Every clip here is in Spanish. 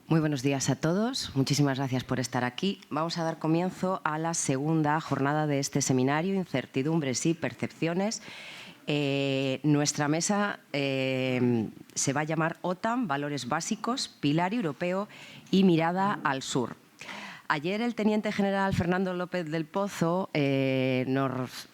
Muy buenos días a todos. Muchísimas gracias por estar aquí. Vamos a dar comienzo a la segunda jornada de este seminario, Incertidumbres y Percepciones. Nuestra mesa se va a llamar OTAN, Valores Básicos, Pilar Europeo y Mirada al Sur. Ayer el teniente general Fernando López del Pozo nos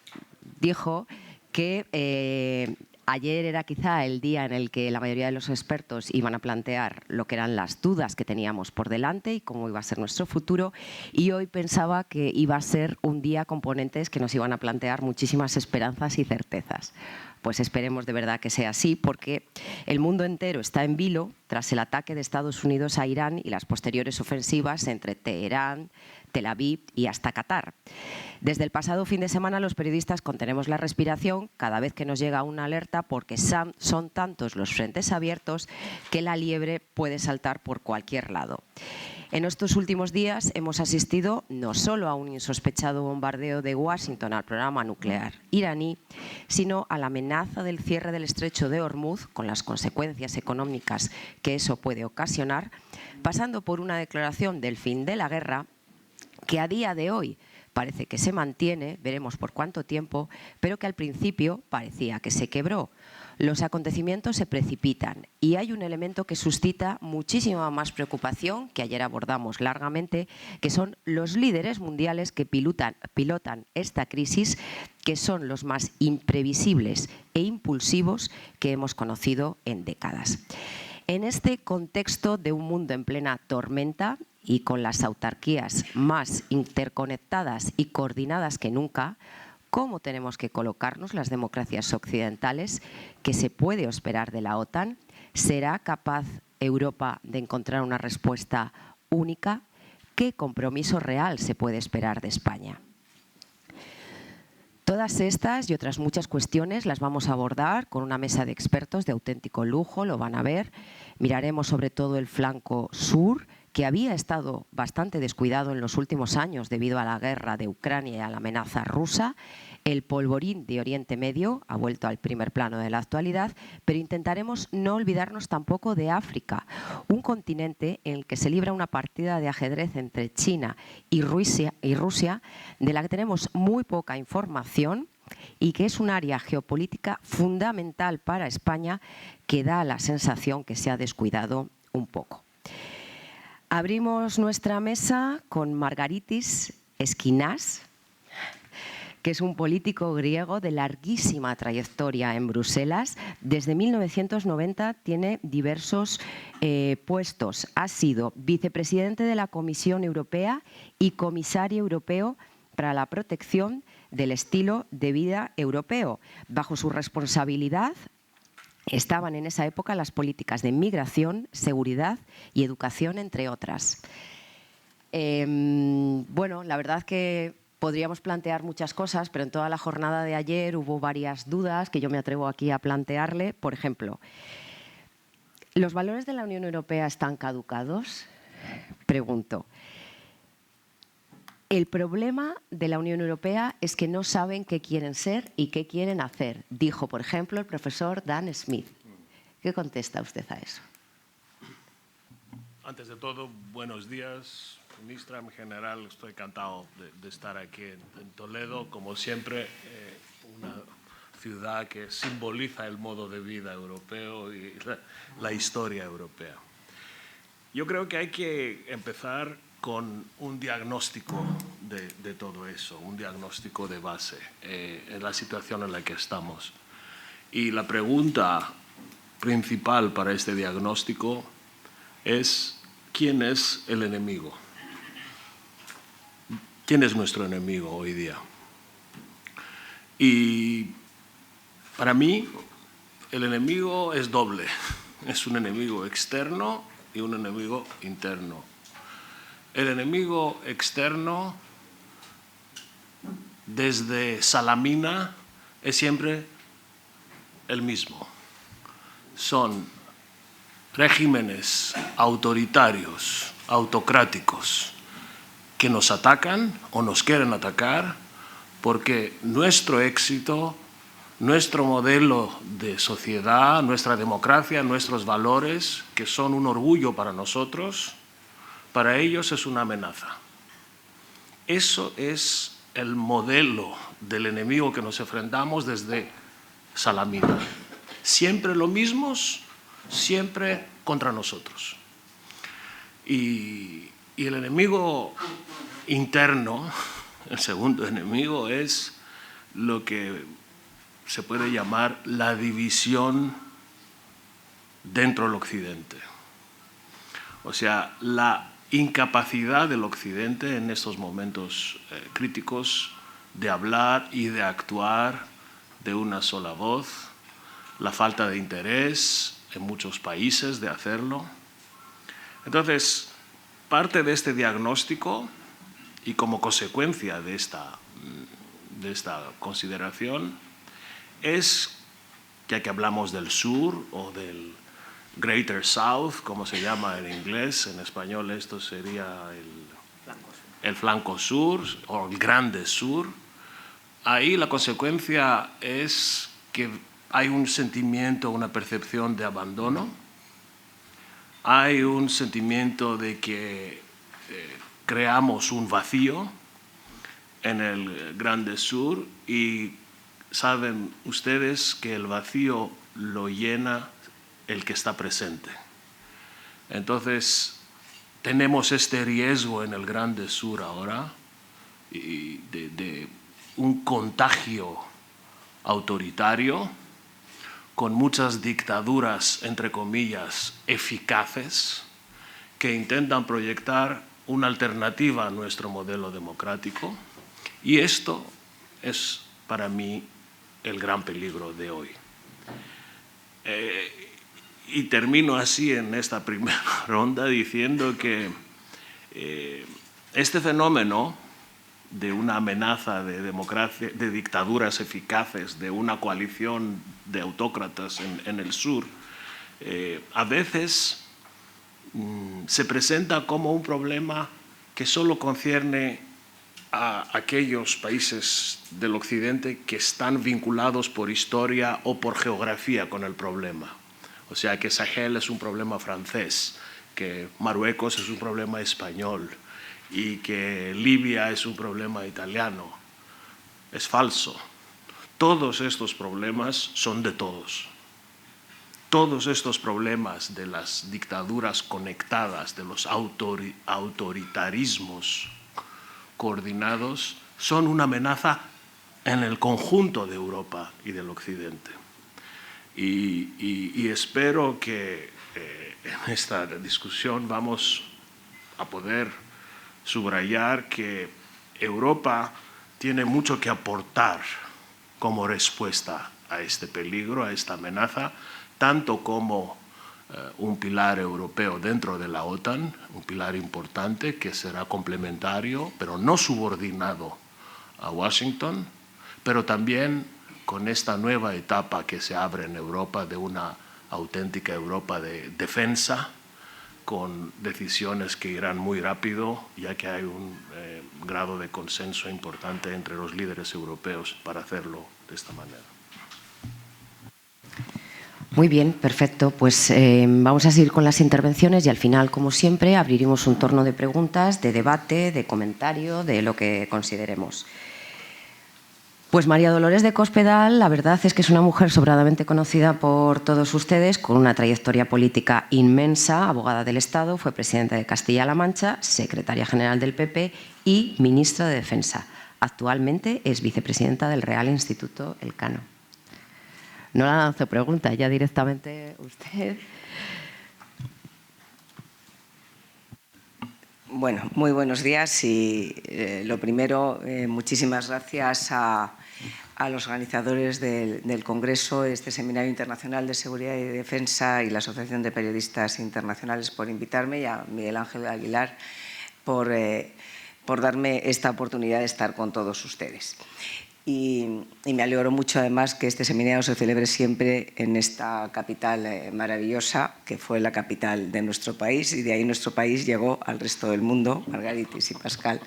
dijo que ayer era quizá el día en el que la mayoría de los expertos iban a plantear lo que eran las dudas que teníamos por delante y cómo iba a ser nuestro futuro, y hoy pensaba que iba a ser un día con ponentes que nos iban a plantear muchísimas esperanzas y certezas. Pues esperemos de verdad que sea así, porque el mundo entero está en vilo tras el ataque de Estados Unidos a Irán y las posteriores ofensivas entre Teherán, Tel Aviv y hasta Qatar. Desde el pasado fin de semana los periodistas contenemos la respiración cada vez que nos llega una alerta, porque son tantos los frentes abiertos que la liebre puede saltar por cualquier lado. En estos últimos días hemos asistido no solo a un insospechado bombardeo de Washington al programa nuclear iraní, sino a la amenaza del cierre del estrecho de Hormuz, con las consecuencias económicas que eso puede ocasionar, pasando por una declaración del fin de la guerra que a día de hoy parece que se mantiene, veremos por cuánto tiempo, pero que al principio parecía que se quebró. Los acontecimientos se precipitan y hay un elemento que suscita muchísima más preocupación, que ayer abordamos largamente, que son los líderes mundiales que pilotan esta crisis, que son los más imprevisibles e impulsivos que hemos conocido en décadas. En este contexto de un mundo en plena tormenta y con las autarquías más interconectadas y coordinadas que nunca, ¿cómo tenemos que colocarnos las democracias occidentales? ¿Qué se puede esperar de la OTAN? ¿Será capaz Europa de encontrar una respuesta única? ¿Qué compromiso real se puede esperar de España? Todas estas y otras muchas cuestiones las vamos a abordar con una mesa de expertos de auténtico lujo, lo van a ver. Miraremos sobre todo el flanco sur, que había estado bastante descuidado en los últimos años debido a la guerra de Ucrania y a la amenaza rusa. El polvorín de Oriente Medio ha vuelto al primer plano de la actualidad, pero intentaremos no olvidarnos tampoco de África, un continente en el que se libra una partida de ajedrez entre China y Rusia, de la que tenemos muy poca información y que es un área geopolítica fundamental para España, que da la sensación que se ha descuidado un poco. Abrimos nuestra mesa con Margaritis Esquinas, que es un político griego de larguísima trayectoria en Bruselas. Desde 1990 tiene diversos puestos. Ha sido vicepresidente de la Comisión Europea y comisario europeo para la protección del estilo de vida europeo. Bajo su responsabilidad estaban en esa época las políticas de migración, seguridad y educación, entre otras. Bueno, la verdad que podríamos plantear muchas cosas, pero en toda la jornada de ayer hubo varias dudas que yo me atrevo aquí a plantearle. Por ejemplo, ¿los valores de la Unión Europea están caducados? Pregunto. El problema de la Unión Europea es que no saben qué quieren ser y qué quieren hacer, dijo, por ejemplo, el profesor Dan Smith. ¿Qué contesta usted a eso? Antes de todo, buenos días, ministra. En general, estoy encantado de estar aquí en Toledo, como siempre, una ciudad que simboliza el modo de vida europeo y la historia europea. Yo creo que hay que empezar con un diagnóstico de todo eso, un diagnóstico de base en la situación en la que estamos. Y la pregunta principal para este diagnóstico es: ¿quién es el enemigo? ¿Quién es nuestro enemigo hoy día? Y para mí el enemigo es doble. Es un enemigo externo y un enemigo interno. El enemigo externo, desde Salamina, es siempre el mismo. Son regímenes autoritarios, autocráticos, que nos atacan o nos quieren atacar porque nuestro éxito, nuestro modelo de sociedad, nuestra democracia, nuestros valores, que son un orgullo para nosotros, para ellos es una amenaza. Eso es el modelo del enemigo que nos enfrentamos desde Salamina. Siempre los mismos, siempre contra nosotros. Y el enemigo interno, el segundo enemigo, es lo que se puede llamar la división dentro del Occidente. O sea, la incapacidad del Occidente en estos momentos críticos de hablar y de actuar de una sola voz, la falta de interés en muchos países de hacerlo. Entonces, parte de este diagnóstico y como consecuencia de esta consideración es, ya que hablamos del sur o del Greater South, como se llama en inglés, en español esto sería el flanco sur o el grande sur, ahí la consecuencia es que hay un sentimiento, una percepción de abandono, hay un sentimiento de que creamos un vacío en el grande sur y saben ustedes que el vacío lo llena el que está presente. Entonces, tenemos este riesgo en el grande sur ahora de un contagio autoritario con muchas dictaduras, entre comillas, eficaces, que intentan proyectar una alternativa a nuestro modelo democrático. Y esto es, para mí, el gran peligro de hoy. Y termino así en esta primera ronda diciendo que este fenómeno de una amenaza de democracia, de dictaduras eficaces, de una coalición de autócratas en el sur, a veces se presenta como un problema que solo concierne a aquellos países del Occidente que están vinculados por historia o por geografía con el problema. O sea, que Sahel es un problema francés, que Marruecos es un problema español y que Libia es un problema italiano. Es falso. Todos estos problemas son de todos. Todos estos problemas de las dictaduras conectadas, de los autoritarismos coordinados, son una amenaza en el conjunto de Europa y del Occidente. Y espero que en esta discusión vamos a poder subrayar que Europa tiene mucho que aportar como respuesta a este peligro, a esta amenaza, tanto como un pilar europeo dentro de la OTAN, un pilar importante que será complementario, pero no subordinado a Washington, pero también con esta nueva etapa que se abre en Europa de una auténtica Europa de defensa, con decisiones que irán muy rápido, ya que hay un grado de consenso importante entre los líderes europeos para hacerlo de esta manera. Muy bien, perfecto. Pues vamos a seguir con las intervenciones y al final, como siempre, abriremos un turno de preguntas, de debate, de comentario, de lo que consideremos. Pues María Dolores de Cospedal, la verdad es que es una mujer sobradamente conocida por todos ustedes, con una trayectoria política inmensa, abogada del Estado, fue presidenta de Castilla-La Mancha, secretaria general del PP y ministra de Defensa. Actualmente es vicepresidenta del Real Instituto Elcano. No la lanzo pregunta, ya directamente usted. Bueno, muy buenos días y lo primero, muchísimas gracias a los organizadores del Congreso, este Seminario Internacional de Seguridad y Defensa y la Asociación de Periodistas Internacionales por invitarme y a Miguel Ángel Aguilar por darme esta oportunidad de estar con todos ustedes. Y me alegro mucho, además, que este seminario se celebre siempre en esta capital maravillosa, que fue la capital de nuestro país, y de ahí nuestro país llegó al resto del mundo, Margaritis y Pascal.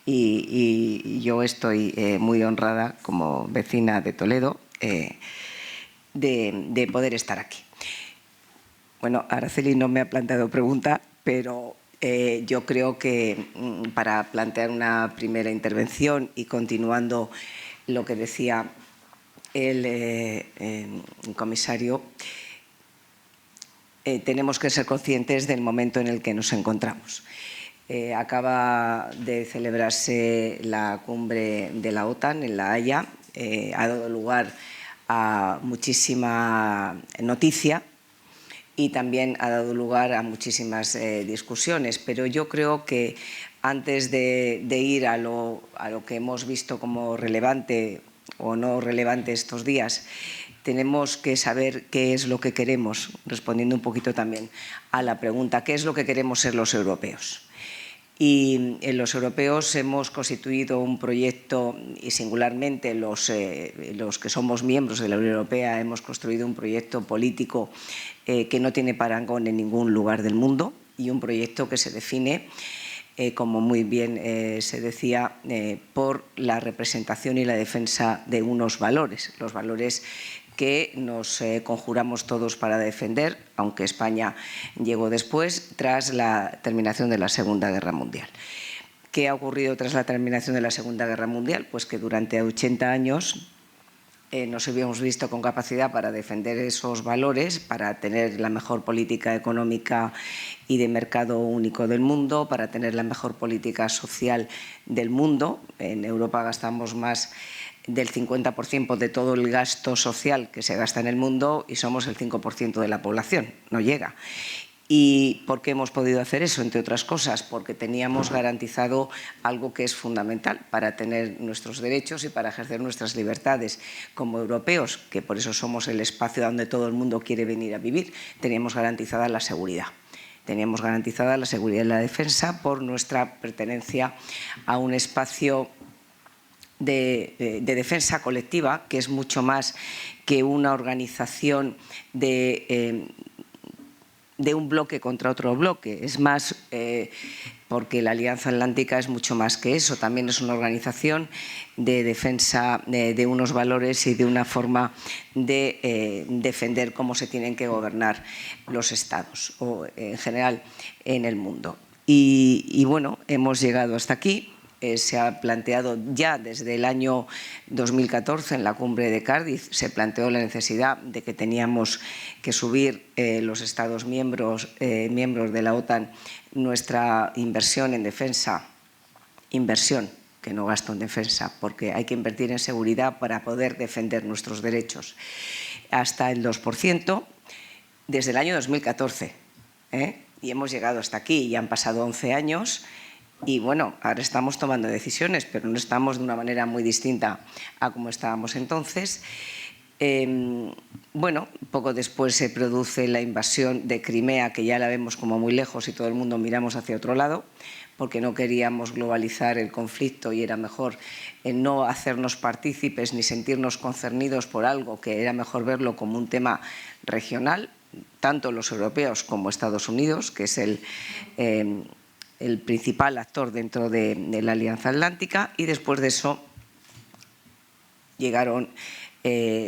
Y yo estoy muy honrada, como vecina de Toledo, de poder estar aquí. Bueno, Araceli no me ha planteado pregunta, pero yo creo que para plantear una primera intervención y continuando lo que decía el comisario, tenemos que ser conscientes del momento en el que nos encontramos. Acaba de celebrarse la cumbre de la OTAN en La Haya, ha dado lugar a muchísima noticia y también ha dado lugar a muchísimas discusiones, pero yo creo que antes de ir a lo que hemos visto como relevante o no relevante estos días, tenemos que saber qué es lo que queremos, respondiendo un poquito también a la pregunta, ¿qué es lo que queremos ser los europeos? Y en los europeos hemos constituido un proyecto, y singularmente los que somos miembros de la Unión Europea hemos construido un proyecto político que no tiene parangón en ningún lugar del mundo, y un proyecto que se define, como muy bien se decía, por la representación y la defensa de unos valores, los valores que nos conjuramos todos para defender, aunque España llegó después, tras la terminación de la Segunda Guerra Mundial. ¿Qué ha ocurrido tras la terminación de la Segunda Guerra Mundial? Pues que durante 80 años nos habíamos visto con capacidad para defender esos valores, para tener la mejor política económica y de mercado único del mundo, para tener la mejor política social del mundo. En Europa gastamos más del 50% de todo el gasto social que se gasta en el mundo y somos el 5% de la población, no llega. ¿Y por qué hemos podido hacer eso? Entre otras cosas, porque teníamos garantizado algo que es fundamental para tener nuestros derechos y para ejercer nuestras libertades como europeos, que por eso somos el espacio donde todo el mundo quiere venir a vivir. Teníamos garantizada la seguridad. Teníamos garantizada la seguridad y la defensa por nuestra pertenencia a un espacio de defensa colectiva, que es mucho más que una organización de un bloque contra otro bloque. Es más, porque la Alianza Atlántica es mucho más que eso. También es una organización de defensa de unos valores y de una forma de defender cómo se tienen que gobernar los estados o en general en el mundo. Y bueno, hemos llegado hasta aquí. Se ha planteado ya desde el año 2014 en la cumbre de Cardiff, se planteó la necesidad de que teníamos que subir los Estados miembros de la OTAN nuestra inversión en defensa, inversión, que no gasto en defensa, porque hay que invertir en seguridad para poder defender nuestros derechos, hasta el 2% desde el año 2014. Y hemos llegado hasta aquí, ya han pasado 11 años. Y bueno, ahora estamos tomando decisiones, pero no estamos de una manera muy distinta a como estábamos entonces. Bueno, poco después se produce la invasión de Crimea, que ya la vemos como muy lejos y todo el mundo miramos hacia otro lado, porque no queríamos globalizar el conflicto y era mejor no hacernos partícipes ni sentirnos concernidos por algo, que era mejor verlo como un tema regional, tanto los europeos como Estados Unidos, que es el principal actor dentro de la Alianza Atlántica, y después de eso llegaron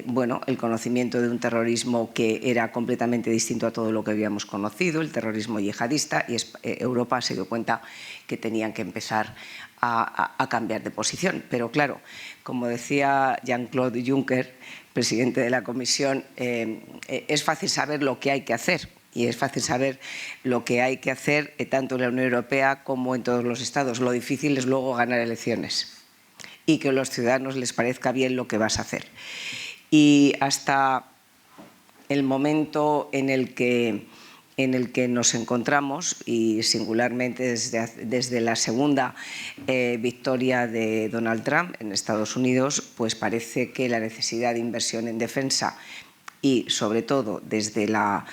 bueno, el conocimiento de un terrorismo que era completamente distinto a todo lo que habíamos conocido, el terrorismo yihadista, y Europa se dio cuenta que tenían que empezar a cambiar de posición. Pero claro, como decía Jean-Claude Juncker, presidente de la Comisión, es fácil saber lo que hay que hacer. Y es fácil saber lo que hay que hacer tanto en la Unión Europea como en todos los estados. Lo difícil es luego ganar elecciones y que a los ciudadanos les parezca bien lo que vas a hacer. Y hasta el momento en el que nos encontramos, y singularmente desde la segunda victoria de Donald Trump en Estados Unidos, pues parece que la necesidad de inversión en defensa y sobre todo desde la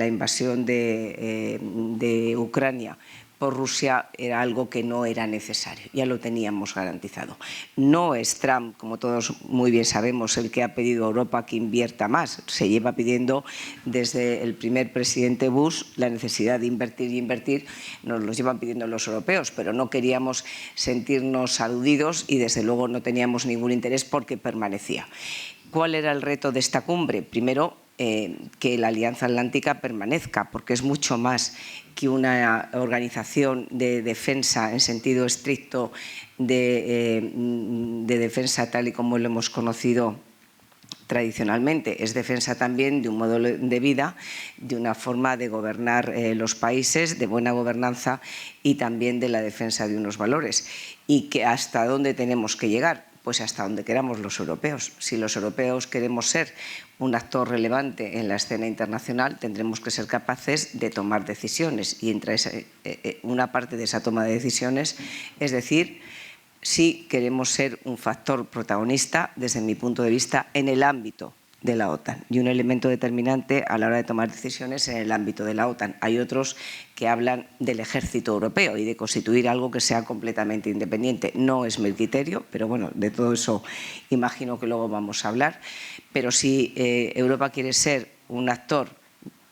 invasión de Ucrania por Rusia era algo que no era necesario, ya lo teníamos garantizado. No es Trump, como todos muy bien sabemos, el que ha pedido a Europa que invierta más. Se lleva pidiendo desde el primer presidente Bush la necesidad de invertir y invertir, nos lo llevan pidiendo los europeos, pero no queríamos sentirnos aludidos y desde luego no teníamos ningún interés porque permanecía. ¿Cuál era el reto de esta cumbre? Primero, que la Alianza Atlántica permanezca, porque es mucho más que una organización de defensa en sentido estricto de defensa tal y como lo hemos conocido tradicionalmente. Es defensa también de un modo de vida, de una forma de gobernar los países, de buena gobernanza y también de la defensa de unos valores. ¿Y que hasta dónde tenemos que llegar? Pues hasta donde queramos los europeos. Si los europeos queremos ser un actor relevante en la escena internacional, tendremos que ser capaces de tomar decisiones. Y entre una parte de esa toma de decisiones, es decir, si queremos ser un factor protagonista, desde mi punto de vista, en el ámbito de la OTAN y un elemento determinante a la hora de tomar decisiones en el ámbito de la OTAN. Hay otros que hablan del ejército europeo y de constituir algo que sea completamente independiente. No es mi criterio, pero bueno, de todo eso imagino que luego vamos a hablar. Pero si Europa quiere ser un actor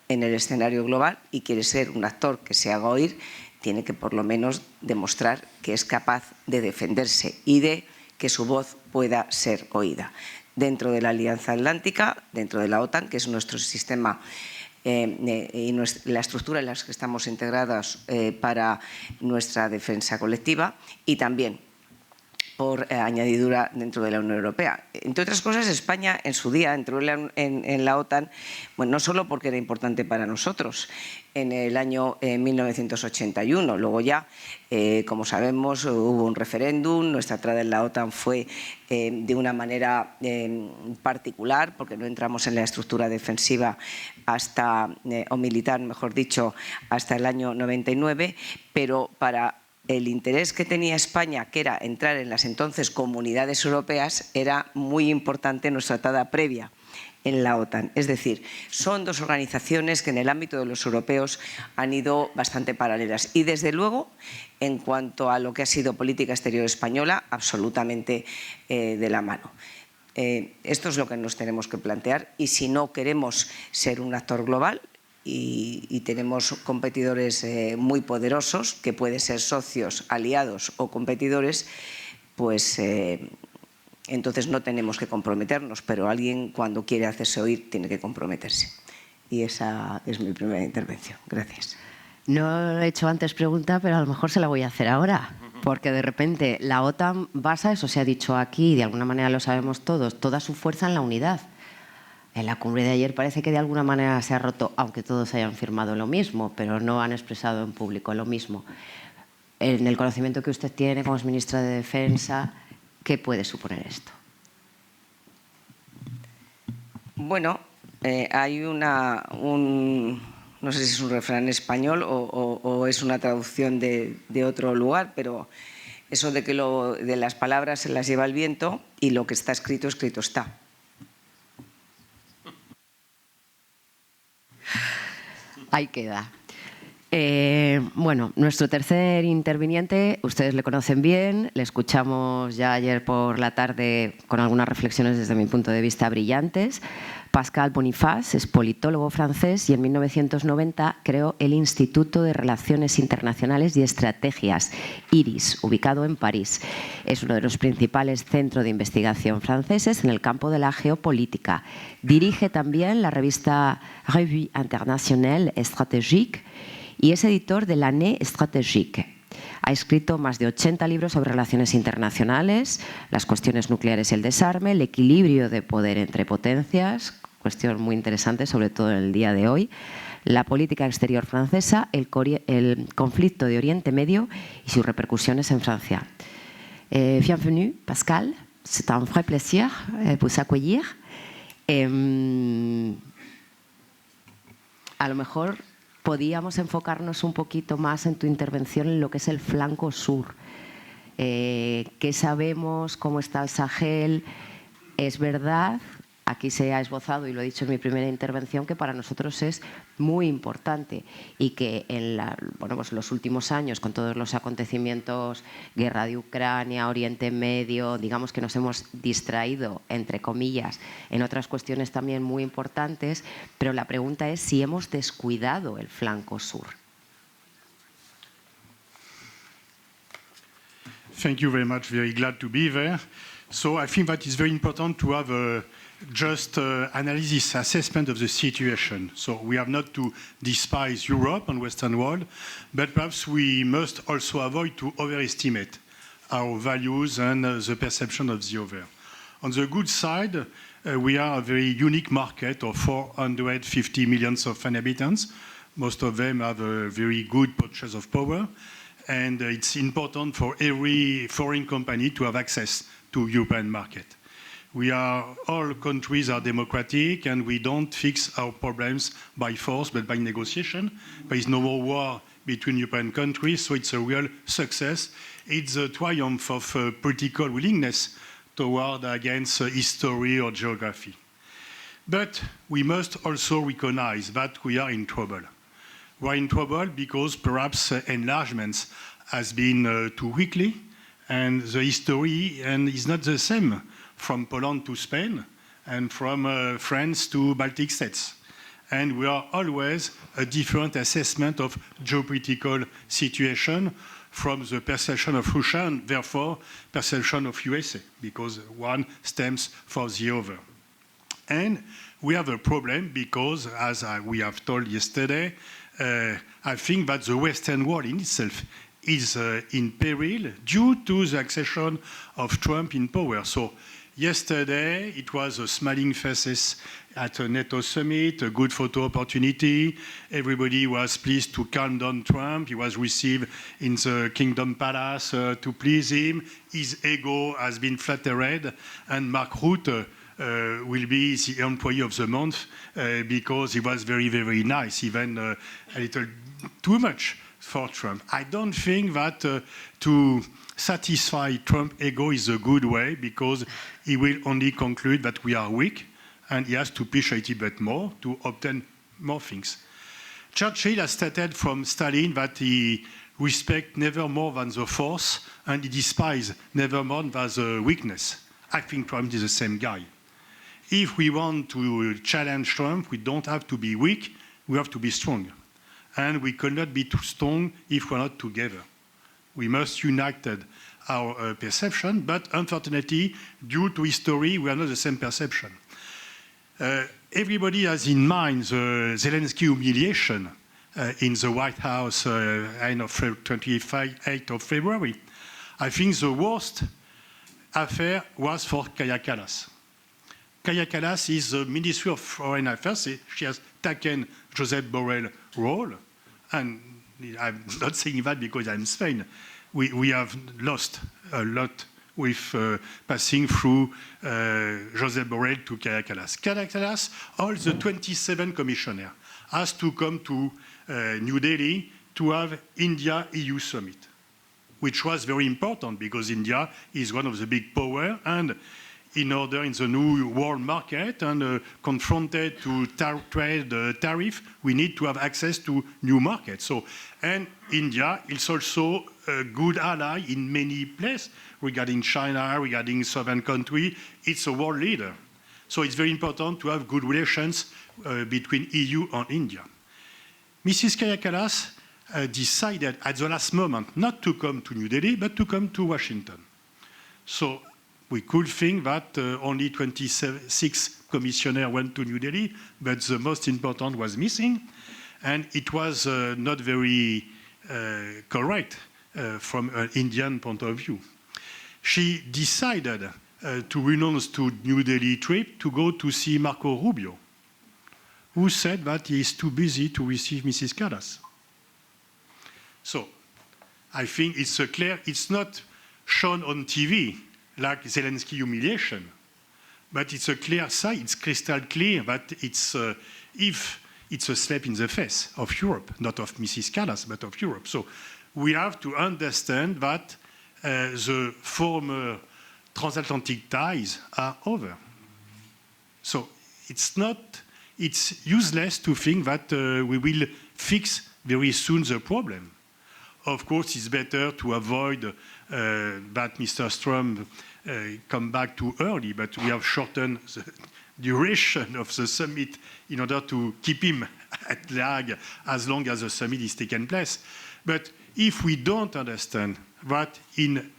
en el escenario global y quiere ser un actor que se haga oír, tiene que por lo menos demostrar que es capaz de defenderse y de que su voz pueda ser oída. Dentro de la Alianza Atlántica, dentro de la OTAN, que es nuestro sistema y la estructura en la que estamos integrados para nuestra defensa colectiva, y también por añadidura dentro de la Unión Europea. Entre otras cosas, España en su día entró en la OTAN, bueno, no solo porque era importante para nosotros, en el año 1981. Luego ya, como sabemos, hubo un referéndum, nuestra entrada en la OTAN fue de una manera particular, porque no entramos en la estructura defensiva hasta, o militar, mejor dicho, hasta el año 99, pero para el interés que tenía España, que era entrar en las entonces comunidades europeas, era muy importante nuestra entrada previa en la OTAN. Es decir, son dos organizaciones que en el ámbito de los europeos han ido bastante paralelas. Y desde luego, en cuanto a lo que ha sido política exterior española, absolutamente de la mano. Esto es lo que nos tenemos que plantear, y si no queremos ser un actor global, y tenemos competidores muy poderosos, que pueden ser socios, aliados o competidores, pues entonces no tenemos que comprometernos, pero alguien cuando quiere hacerse oír tiene que comprometerse. Y esa es mi primera intervención. Gracias. No he hecho antes pregunta, pero a lo mejor se la voy a hacer ahora, porque de repente la OTAN basa, eso se ha dicho aquí, de alguna manera lo sabemos todos, toda su fuerza en la unidad. En la cumbre de ayer parece que de alguna manera se ha roto, aunque todos hayan firmado lo mismo, pero no han expresado en público lo mismo. En el conocimiento que usted tiene como ministra de Defensa, ¿qué puede suponer esto? Bueno, hay no sé si es un refrán español o es una traducción de otro lugar, pero eso de que de las palabras se las lleva el viento y lo que está escrito, escrito está. Ahí queda. Bueno, nuestro tercer interviniente, ustedes le conocen bien, le escuchamos ya ayer por la tarde con algunas reflexiones desde mi punto de vista brillantes. Pascal Boniface es politólogo francés y en 1990 creó el Instituto de Relaciones Internacionales y Estrategias, IRIS, ubicado en París. Es uno de los principales centros de investigación franceses en el campo de la geopolítica. Dirige también la revista Revue Internationale Stratégique y es editor de l'Année Stratégique. Ha escrito más de 80 libros sobre relaciones internacionales, las cuestiones nucleares y el desarme, el equilibrio de poder entre potencias, cuestión muy interesante, sobre todo en el día de hoy, la política exterior francesa, el conflicto de Oriente Medio y sus repercusiones en Francia. Bienvenue, Pascal. C'est un vrai plaisir vous accueillir. A lo mejor podíamos enfocarnos un poquito más en tu intervención en lo que es el flanco sur. ¿Qué sabemos? ¿Cómo está el Sahel? Es verdad, aquí se ha esbozado, y lo he dicho en mi primera intervención, que para nosotros es muy importante y que en pues los últimos años, con todos los acontecimientos, guerra de Ucrania, Oriente Medio, digamos que nos hemos distraído, entre comillas, en otras cuestiones también muy importantes, pero la pregunta es si hemos descuidado el flanco sur. Thank you very much. Very glad to be there. So I think that it's very important to have a just analysis, assessment of the situation. So we have not to despise Europe and Western world, but perhaps we must also avoid to overestimate our values and the perception of the other. On the good side, we are a very unique market of 450 million of inhabitants. Most of them have a very good purchase of power, and it's important for every foreign company to have access to European market. All countries are democratic, and we don't fix our problems by force, but by negotiation. There is no more war between European countries, so it's a real success. It's a triumph of political willingness toward against history or geography. But we must also recognize that we are in trouble. We are in trouble because perhaps enlargements has been too weakly, and the history is not the same from Poland to Spain and from France to Baltic states. And we are always a different assessment of geopolitical situation from the perception of Russia and therefore perception of USA, because one stems for the other. And we have a problem because, as we have told yesterday, I think that the Western world in itself is in peril due to the accession of Trump in power. So yesterday, it was a smiling faces at a NATO summit, a good photo opportunity. Everybody was pleased to calm down Trump. He was received in the Kingdom Palace to please him. His ego has been flattered, and Mark Rutte will be the employee of the month because he was very, very nice, even a little too much for Trump. I don't think that to satisfy Trump's ego is a good way, because he will only conclude that we are weak and he has to push a little bit more to obtain more things. Churchill has stated from Stalin that he respects never more than the force and he despises never more than the weakness. I think Trump is the same guy. If we want to challenge Trump, we don't have to be weak, we have to be strong. And we cannot be too strong if we're not together. We must unite our perception, but unfortunately, due to history, we are not the same perception. Everybody has in mind the Zelensky humiliation in the White House end of 28th of February. I think the worst affair was for Kaja Kallas. Kaja Kallas is the Ministry of Foreign Affairs. She has taken Josep Borrell's role, and I'm not saying that because I'm Spain. We have lost a lot with passing through Josep Borrell to Kaja Kallas. Kaja Kallas, all the 27 commissioners, has to come to New Delhi to have India-EU summit, which was very important because India is one of the big powers, and in order in the new world market and confronted to trade tariff, we need to have access to new markets. So, and India is also a good ally in many places regarding China, regarding southern countries. It's a world leader. So it's very important to have good relations between EU and India. Mrs. Kaja Kallas decided at the last moment not to come to New Delhi, but to come to Washington. So we could think that only 26 commissioners went to New Delhi, but the most important was missing. And it was not very correct from an Indian point of view. She decided to renounce to New Delhi trip to go to see Marco Rubio, who said that he is too busy to receive Mrs. Kallas. So I think it's clear, it's not shown on TV like Zelensky humiliation, but it's a clear sign, it's crystal clear that it's, if it's a slap in the face of Europe, not of Mrs. Kallas, but of Europe. So we have to understand that the former transatlantic ties are over. So it's useless to think that we will fix very soon the problem. Of course, it's better to avoid that Mr. Trump come back too early, but we have shortened the duration of the summit in order to keep him at lag as long as the summit is taking place. But if we don't understand that in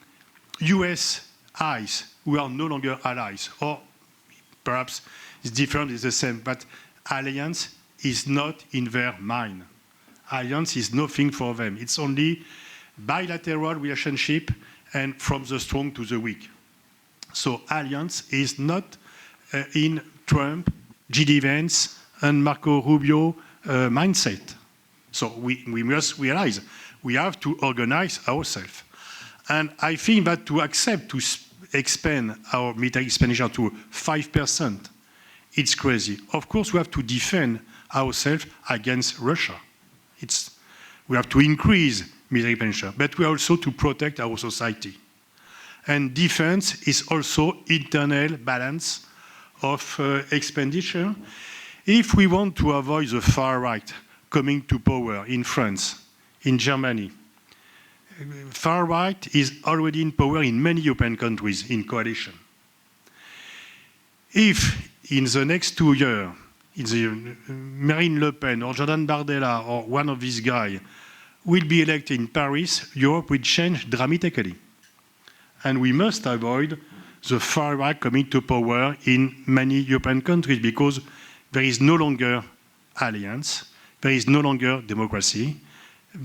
US eyes, we are no longer allies. Or perhaps it's different, it's the same, but alliance is not in their mind. Alliance is nothing for them. It's only bilateral relationship and from the strong to the weak. So alliance is not in Trump, J.D. Vance, and Marco Rubio mindset. So we must realize we have to organize ourselves. And I think that to accept to expand our military expenditure to 5%, it's crazy. Of course, we have to defend ourselves against Russia. We have to increase military expenditure, but we also to protect our society. And defense is also internal balance of expenditure. If we want to avoid the far right coming to power in France, in Germany, far right is already in power in many European countries in coalition. If in the next 2 years, Marine Le Pen or Jordan Bardella or one of these guys will be elected in Paris, Europe will change dramatically. And we must avoid the far right coming to power in many European countries because there is no longer alliance, there is no longer democracy,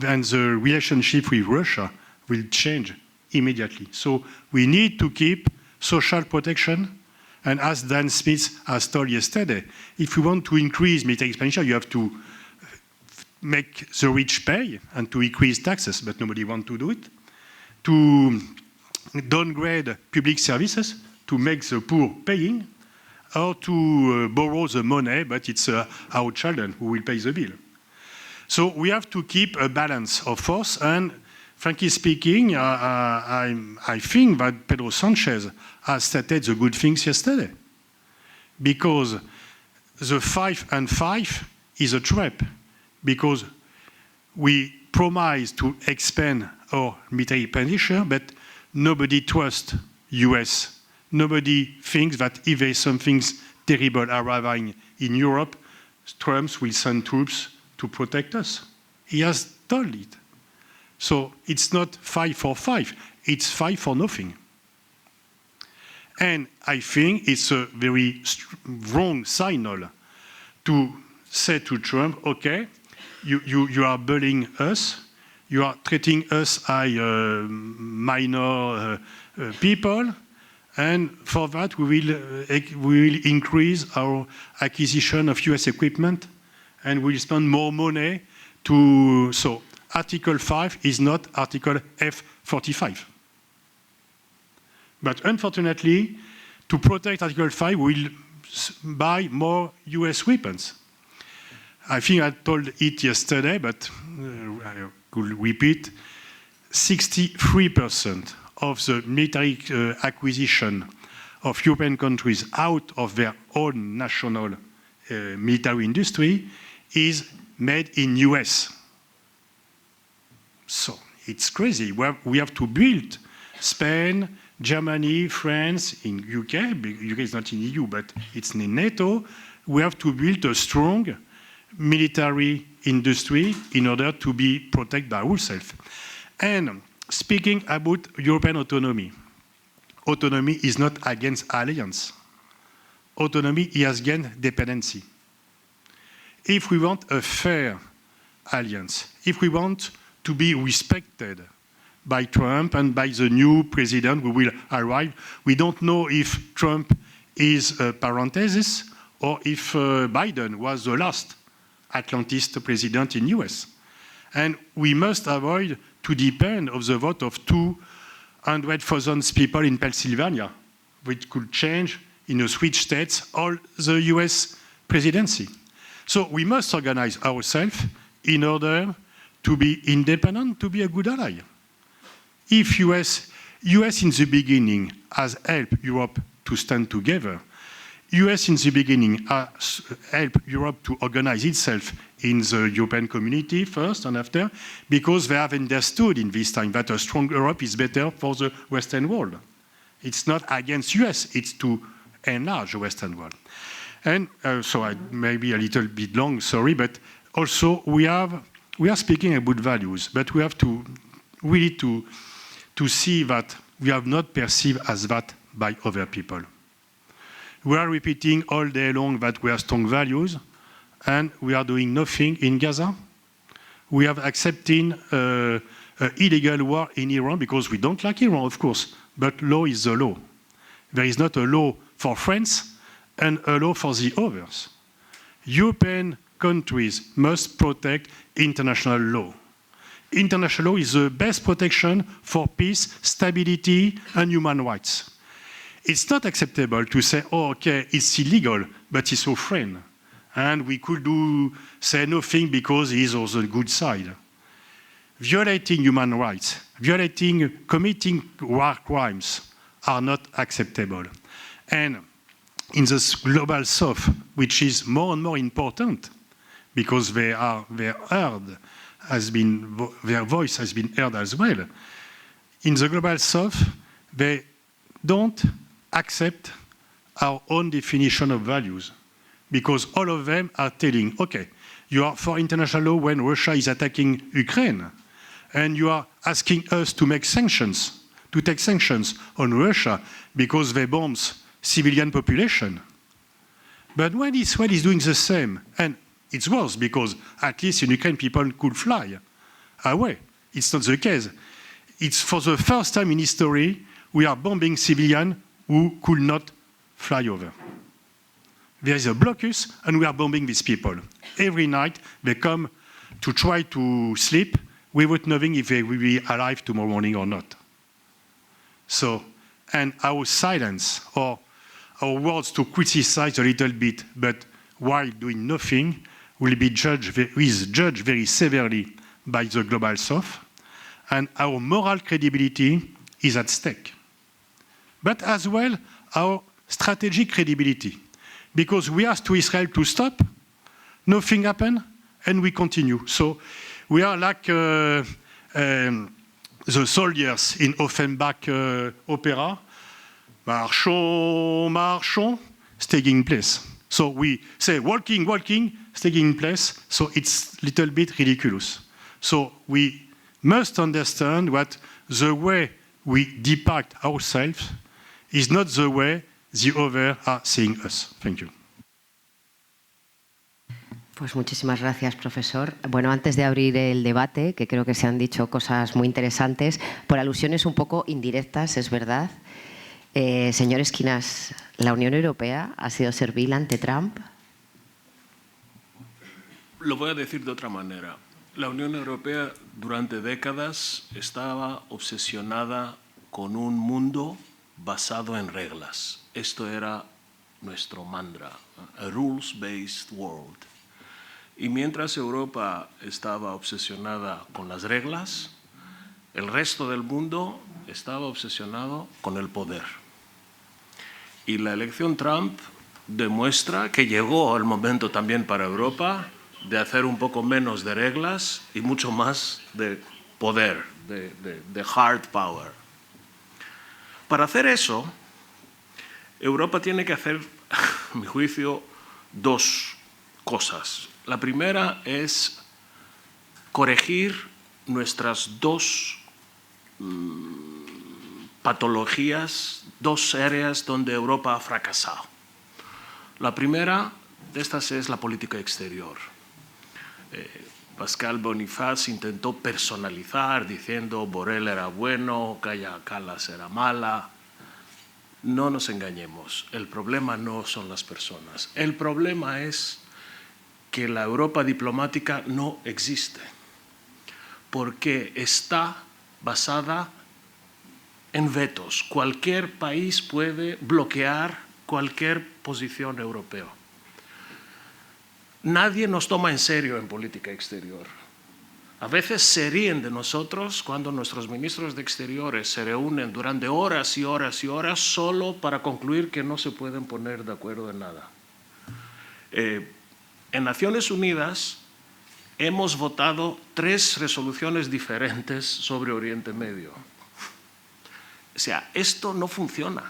and the relationship with Russia will change immediately. So we need to keep social protection. And as Dan Smith has told yesterday, if you want to increase military expenditure, you have to make the rich pay and to increase taxes, but nobody wants to do it. To downgrade public services, to make the poor paying, or to borrow the money, but it's our children who will pay the bill. So we have to keep a balance of force, and frankly speaking, I think that Pedro Sanchez has stated the good things yesterday. Because the 5 and 5 is a trap. Because we promise to expand our military expenditure, but nobody trusts US. Nobody thinks that if there is something terrible arriving in Europe, Trump will send troops to protect us. He has told it. So it's not 5 for 5, it's 5 for nothing. And I think it's a very wrong signal to say to Trump, okay, you are bullying us, you are treating us as minor people, and for that we will increase our acquisition of US equipment, and we'll spend more money to, so Article 5 is not Article F-45. But unfortunately, to protect Article 5, we'll buy more US weapons. I think I told it yesterday, but I could repeat, 63% of the military acquisition of European countries out of their own national military industry is made in US. So it's crazy. We have to build Spain, Germany, France, in UK. UK is not in EU, but it's in NATO. We have to build a strong military industry in order to be protected by ourselves. And speaking about European autonomy, autonomy is not against alliance. Autonomy is against dependency. If we want a fair alliance, if we want to be respected by Trump and by the new president who will arrive, we don't know if Trump is a parenthesis or if Biden was the last Atlantist president in US. And we must avoid to depend on the vote of 200,000 people in Pennsylvania, which could change in a switch states all the US presidency. So we must organize ourselves in order to be independent, to be a good ally. If US in the beginning has helped Europe to stand together, US in the beginning has helped Europe to organize itself in the European community first and after, because they have understood in this time that a strong Europe is better for the Western world. It's not against US, it's to enlarge the Western world. And so I may be a little bit long, sorry, but also we are speaking about values, but we have to really to see that we are not perceived as that by other people. We are repeating all day long that we have strong values, and we are doing nothing in Gaza. We have accepted an illegal war in Iran because we don't like Iran, of course, but law is the law. There is not a law for France and a law for the others. European countries must protect international law. International law is the best protection for peace, stability, and human rights. It's not acceptable to say, oh, okay, it's illegal, but it's our friend. And we could say nothing because he's on the good side. Violating human rights, committing war crimes are not acceptable. And in this global south, which is more and more important, because their voice has been heard as well. In the global south, they don't accept our own definition of values, because all of them are telling, okay, you are for international law when Russia is attacking Ukraine, and you are asking us to make sanctions, to take sanctions on Russia because they bomb civilian population. But when Israel is doing the same, and it's worse because at least in Ukraine people could fly away. It's not the case. It's for the first time in history we are bombing civilians who could not fly over. There is a blocus and we are bombing these people. Every night they come to try to sleep without knowing if they will be alive tomorrow morning or not. So, and our silence or our words to criticize a little bit, but while doing nothing, will be judged very severely by the global south, and our moral credibility is at stake. But as well, our strategic credibility, because we asked to Israel to stop, nothing happened, and we continue. So we are like the soldiers in Offenbach opera, marchons, marchons, staying in place. So we say walking, walking, staying in place, so it's a little bit ridiculous. So we must understand that the way we depict ourselves is not the way the others are seeing us. Thank you. Pues muchísimas gracias, profesor. Bueno, antes de abrir el debate, que creo que se han dicho cosas muy interesantes, por alusiones un poco indirectas, es verdad. Señor Esquinas, ¿la Unión Europea ha sido servil ante Trump? Lo voy a decir de otra manera. La Unión Europea durante décadas estaba obsesionada con un mundo basado en reglas. Esto era nuestro mantra, a rules-based world. Y mientras Europa estaba obsesionada con las reglas, el resto del mundo estaba obsesionado con el poder. Y la elección Trump demuestra que llegó el momento también para Europa de hacer un poco menos de reglas y mucho más de poder, de hard power. Para hacer eso, Europa tiene que hacer, a mi juicio, dos cosas. La primera es corregir nuestras dos patologías, dos áreas donde Europa ha fracasado. La primera de estas es la política exterior. Pascal Boniface intentó personalizar diciendo Borrell era bueno, Kaja Kallas era mala. No nos engañemos, el problema no son las personas. El problema es que la Europa diplomática no existe, porque está basada en vetos. Cualquier país puede bloquear cualquier posición europea. Nadie nos toma en serio en política exterior. A veces se ríen de nosotros cuando nuestros ministros de Exteriores se reúnen durante horas y horas y horas solo para concluir que no se pueden poner de acuerdo en nada. En Naciones Unidas hemos votado 3 resoluciones diferentes sobre Oriente Medio. O sea, esto no funciona.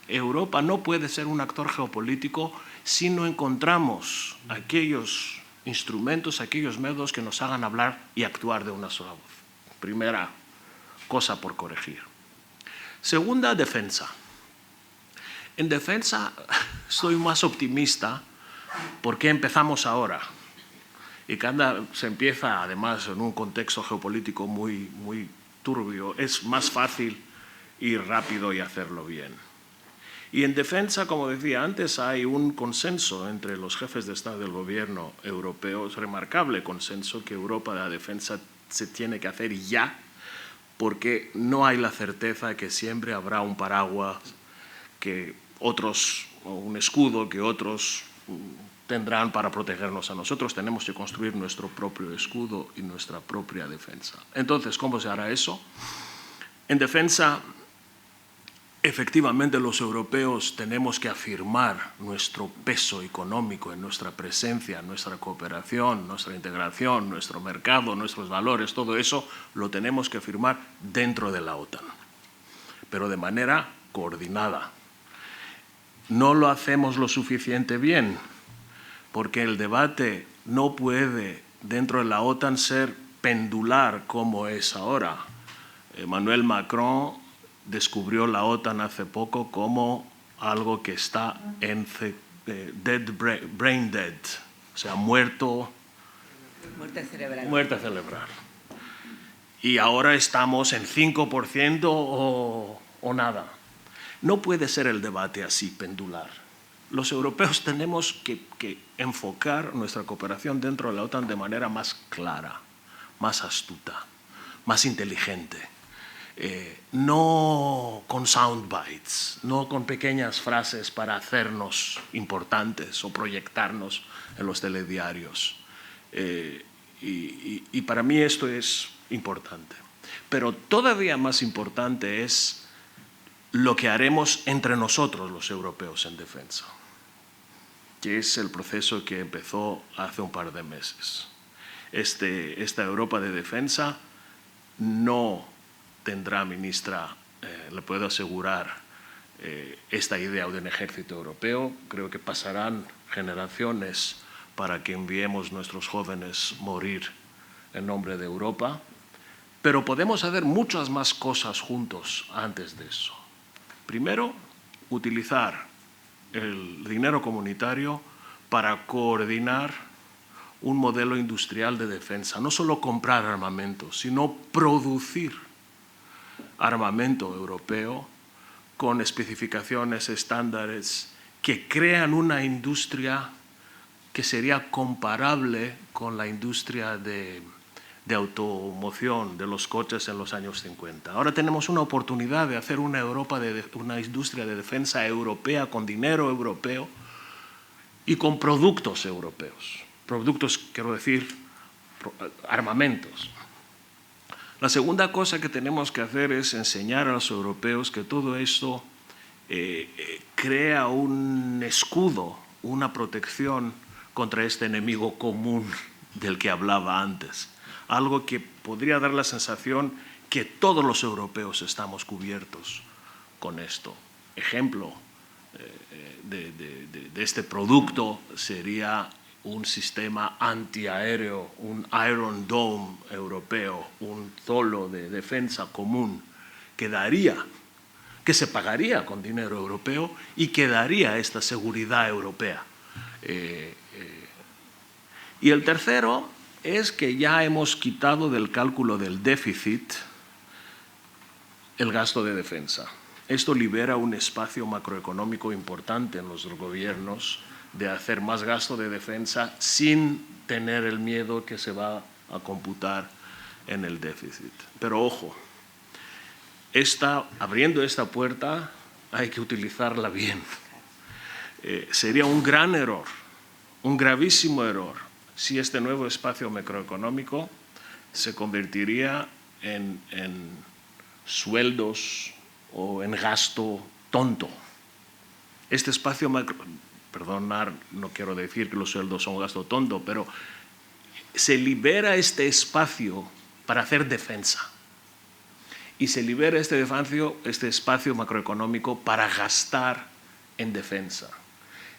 Europa no puede ser un actor geopolítico si no encontramos aquellos instrumentos, aquellos métodos que nos hagan hablar y actuar de una sola voz. Primera cosa por corregir. Segunda, defensa. En defensa estoy más optimista porque empezamos ahora. Y cuando se empieza, además, en un contexto geopolítico muy turbio, es más fácil ir rápido y hacerlo bien. Y en defensa, como decía antes, hay un consenso entre los jefes de Estado del gobierno europeo, es remarcable consenso que Europa de la defensa se tiene que hacer ya, porque no hay la certeza que siempre habrá un paraguas que otros, o un escudo que otros tendrán para protegernos a nosotros. Tenemos que construir nuestro propio escudo y nuestra propia defensa. Entonces, ¿cómo se hará eso? En defensa, efectivamente, los europeos tenemos que afirmar nuestro peso económico en nuestra presencia, nuestra cooperación, nuestra integración, nuestro mercado, nuestros valores, todo eso lo tenemos que afirmar dentro de la OTAN, pero de manera coordinada. No lo hacemos lo suficiente bien, porque el debate no puede dentro de la OTAN ser pendular como es ahora. Emmanuel Macron descubrió la OTAN hace poco como algo que está en brain dead, o sea, muerte cerebral. Y ahora estamos en 5% o nada. No puede ser el debate así pendular. Los europeos tenemos que enfocar nuestra cooperación dentro de la OTAN de manera más clara, más astuta, más inteligente. No con soundbites, no con pequeñas frases para hacernos importantes o proyectarnos en los telediarios. Y para mí esto es importante. Pero todavía más importante es lo que haremos entre nosotros los europeos en defensa, que es el proceso que empezó hace un par de meses. Esta Europa de defensa no tendrá, ministra, le puedo asegurar, esta idea de un ejército europeo. Creo que pasarán generaciones para que enviemos a nuestros jóvenes morir en nombre de Europa, pero podemos hacer muchas más cosas juntos antes de eso. Primero, utilizar el dinero comunitario para coordinar un modelo industrial de defensa. No solo comprar armamento, sino producir armamento europeo con especificaciones, estándares que crean una industria que sería comparable con la industria de automoción de los coches en los años 50. Ahora tenemos una oportunidad de hacer una industria de defensa europea con dinero europeo y con productos europeos. Productos, quiero decir, armamentos. La segunda cosa que tenemos que hacer es enseñar a los europeos que todo esto crea un escudo, una protección contra este enemigo común del que hablaba antes. Algo que podría dar la sensación que todos los europeos estamos cubiertos con esto. Ejemplo de este producto sería un sistema antiaéreo, un Iron Dome europeo, un zolo de defensa común que se pagaría con dinero europeo y que daría esta seguridad europea. Y el tercero es que ya hemos quitado del cálculo del déficit el gasto de defensa. Esto libera un espacio macroeconómico importante en los gobiernos de hacer más gasto de defensa sin tener el miedo que se va a computar en el déficit. Pero ojo, abriendo esta puerta hay que utilizarla bien. Sería un gran error, un gravísimo error, si este nuevo espacio macroeconómico se convertiría en sueldos o en gasto tonto. Este espacio perdonar, no quiero decir que los sueldos son gasto tonto, pero se libera este espacio para hacer defensa. Y se libera este espacio macroeconómico para gastar en defensa.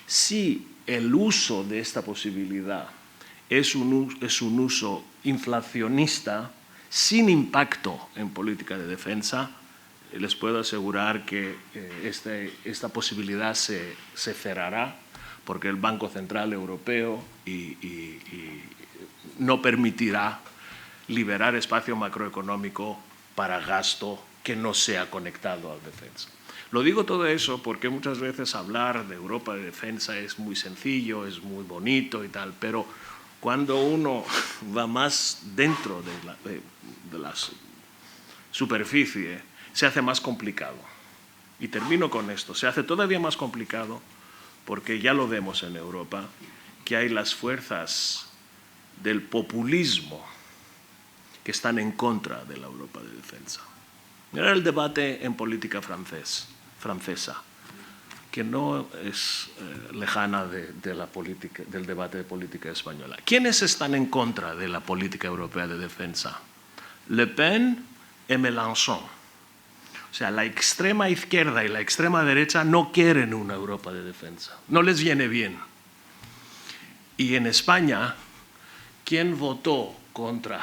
Si el uso de esta posibilidad es un uso inflacionista sin impacto en política de defensa, les puedo asegurar que esta posibilidad se cerrará porque el Banco Central Europeo no permitirá liberar espacio macroeconómico para gasto que no sea conectado a la defensa. Lo digo todo eso porque muchas veces hablar de Europa de defensa es muy sencillo, es muy bonito y tal, pero cuando uno va más dentro de la superficie, se hace más complicado. Y termino con esto, se hace todavía más complicado porque ya lo vemos en Europa, que hay las fuerzas del populismo que están en contra de la Europa de defensa. Mira el debate en política francesa, que no es lejana del debate de política española. ¿Quiénes están en contra de la política europea de defensa? Le Pen y Mélenchon. O sea, la extrema izquierda y la extrema derecha no quieren una Europa de defensa. No les viene bien. Y en España, ¿quién votó contra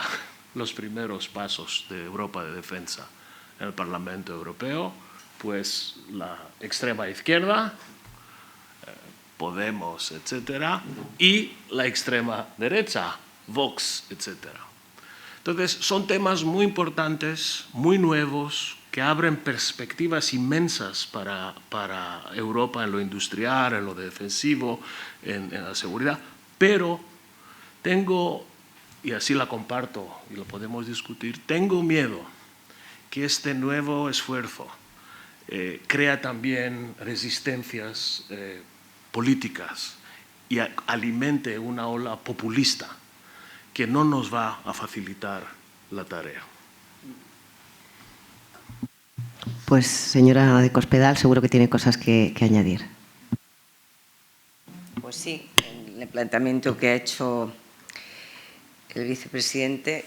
los primeros pasos de Europa de defensa en el Parlamento Europeo? Pues la extrema izquierda, Podemos, etcétera, y la extrema derecha, Vox, etcétera. Entonces, son temas muy importantes, muy nuevos, que abren perspectivas inmensas para Europa en lo industrial, en lo defensivo, en la seguridad, pero tengo, y así la comparto y lo podemos discutir, tengo miedo que este nuevo esfuerzo crea también resistencias políticas y alimente una ola populista que no nos va a facilitar la tarea. Pues, señora de Cospedal, seguro que tiene cosas que añadir. Pues sí, en el planteamiento que ha hecho el vicepresidente,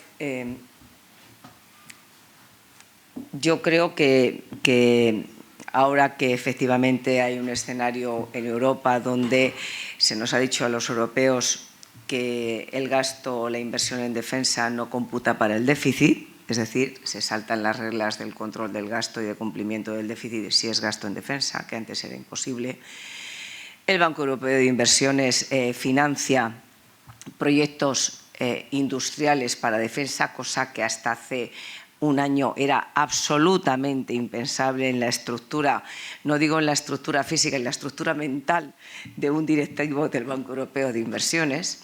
yo creo que ahora que efectivamente hay un escenario en Europa donde se nos ha dicho a los europeos que el gasto o la inversión en defensa no computa para el déficit, es decir, se saltan las reglas del control del gasto y de cumplimiento del déficit si es gasto en defensa, que antes era imposible. El Banco Europeo de Inversiones financia proyectos industriales para defensa, cosa que hasta hace un año era absolutamente impensable en la estructura, no digo en la estructura física, en la estructura mental de un directivo del Banco Europeo de Inversiones.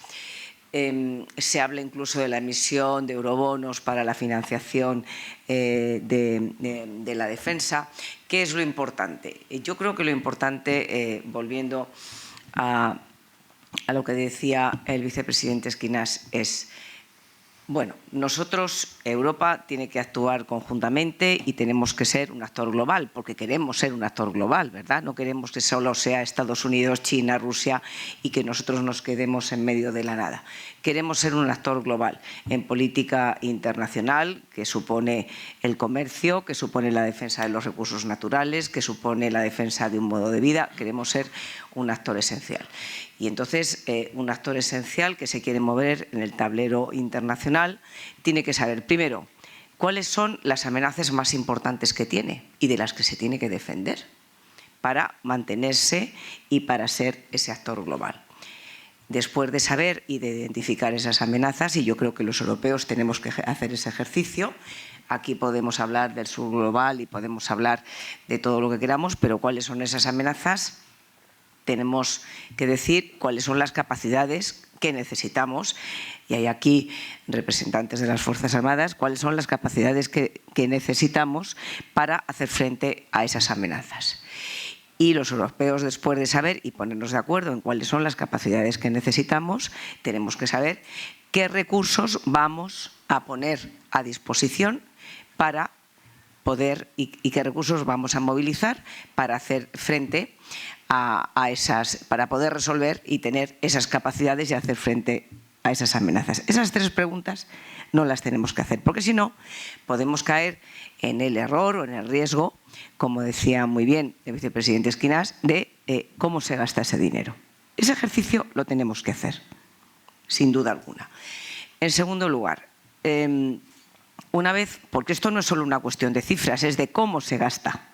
Se habla incluso de la emisión de eurobonos para la financiación de la defensa. ¿Qué es lo importante? Yo creo que lo importante, volviendo a lo que decía el vicepresidente Esquinas, es, bueno, nosotros, Europa, tiene que actuar conjuntamente y tenemos que ser un actor global, porque queremos ser un actor global, ¿verdad? No queremos que solo sea Estados Unidos, China, Rusia y que nosotros nos quedemos en medio de la nada. Queremos ser un actor global en política internacional, que supone el comercio, que supone la defensa de los recursos naturales, que supone la defensa de un modo de vida. Queremos ser un actor esencial. Y entonces, un actor esencial que se quiere mover en el tablero internacional tiene que saber, primero, cuáles son las amenazas más importantes que tiene y de las que se tiene que defender para mantenerse y para ser ese actor global. Después de saber y de identificar esas amenazas, y yo creo que los europeos tenemos que hacer ese ejercicio, aquí podemos hablar del sur global y podemos hablar de todo lo que queramos, pero ¿cuáles son esas amenazas? Tenemos que decir cuáles son las capacidades que necesitamos, y hay aquí representantes de las Fuerzas Armadas, cuáles son las capacidades que necesitamos para hacer frente a esas amenazas. Y los europeos, después de saber y ponernos de acuerdo en cuáles son las capacidades que necesitamos, tenemos que saber qué recursos vamos a poner a disposición para poder y qué recursos vamos a movilizar para hacer frente a esas, para poder resolver y tener esas capacidades y hacer frente a esas amenazas. Esas tres preguntas no las tenemos que hacer, porque si no podemos caer en el error o en el riesgo, como decía muy bien el vicepresidente Esquinas, de cómo se gasta ese dinero. Ese ejercicio lo tenemos que hacer, sin duda alguna. En segundo lugar, una vez, porque esto no es solo una cuestión de cifras, es de cómo se gasta,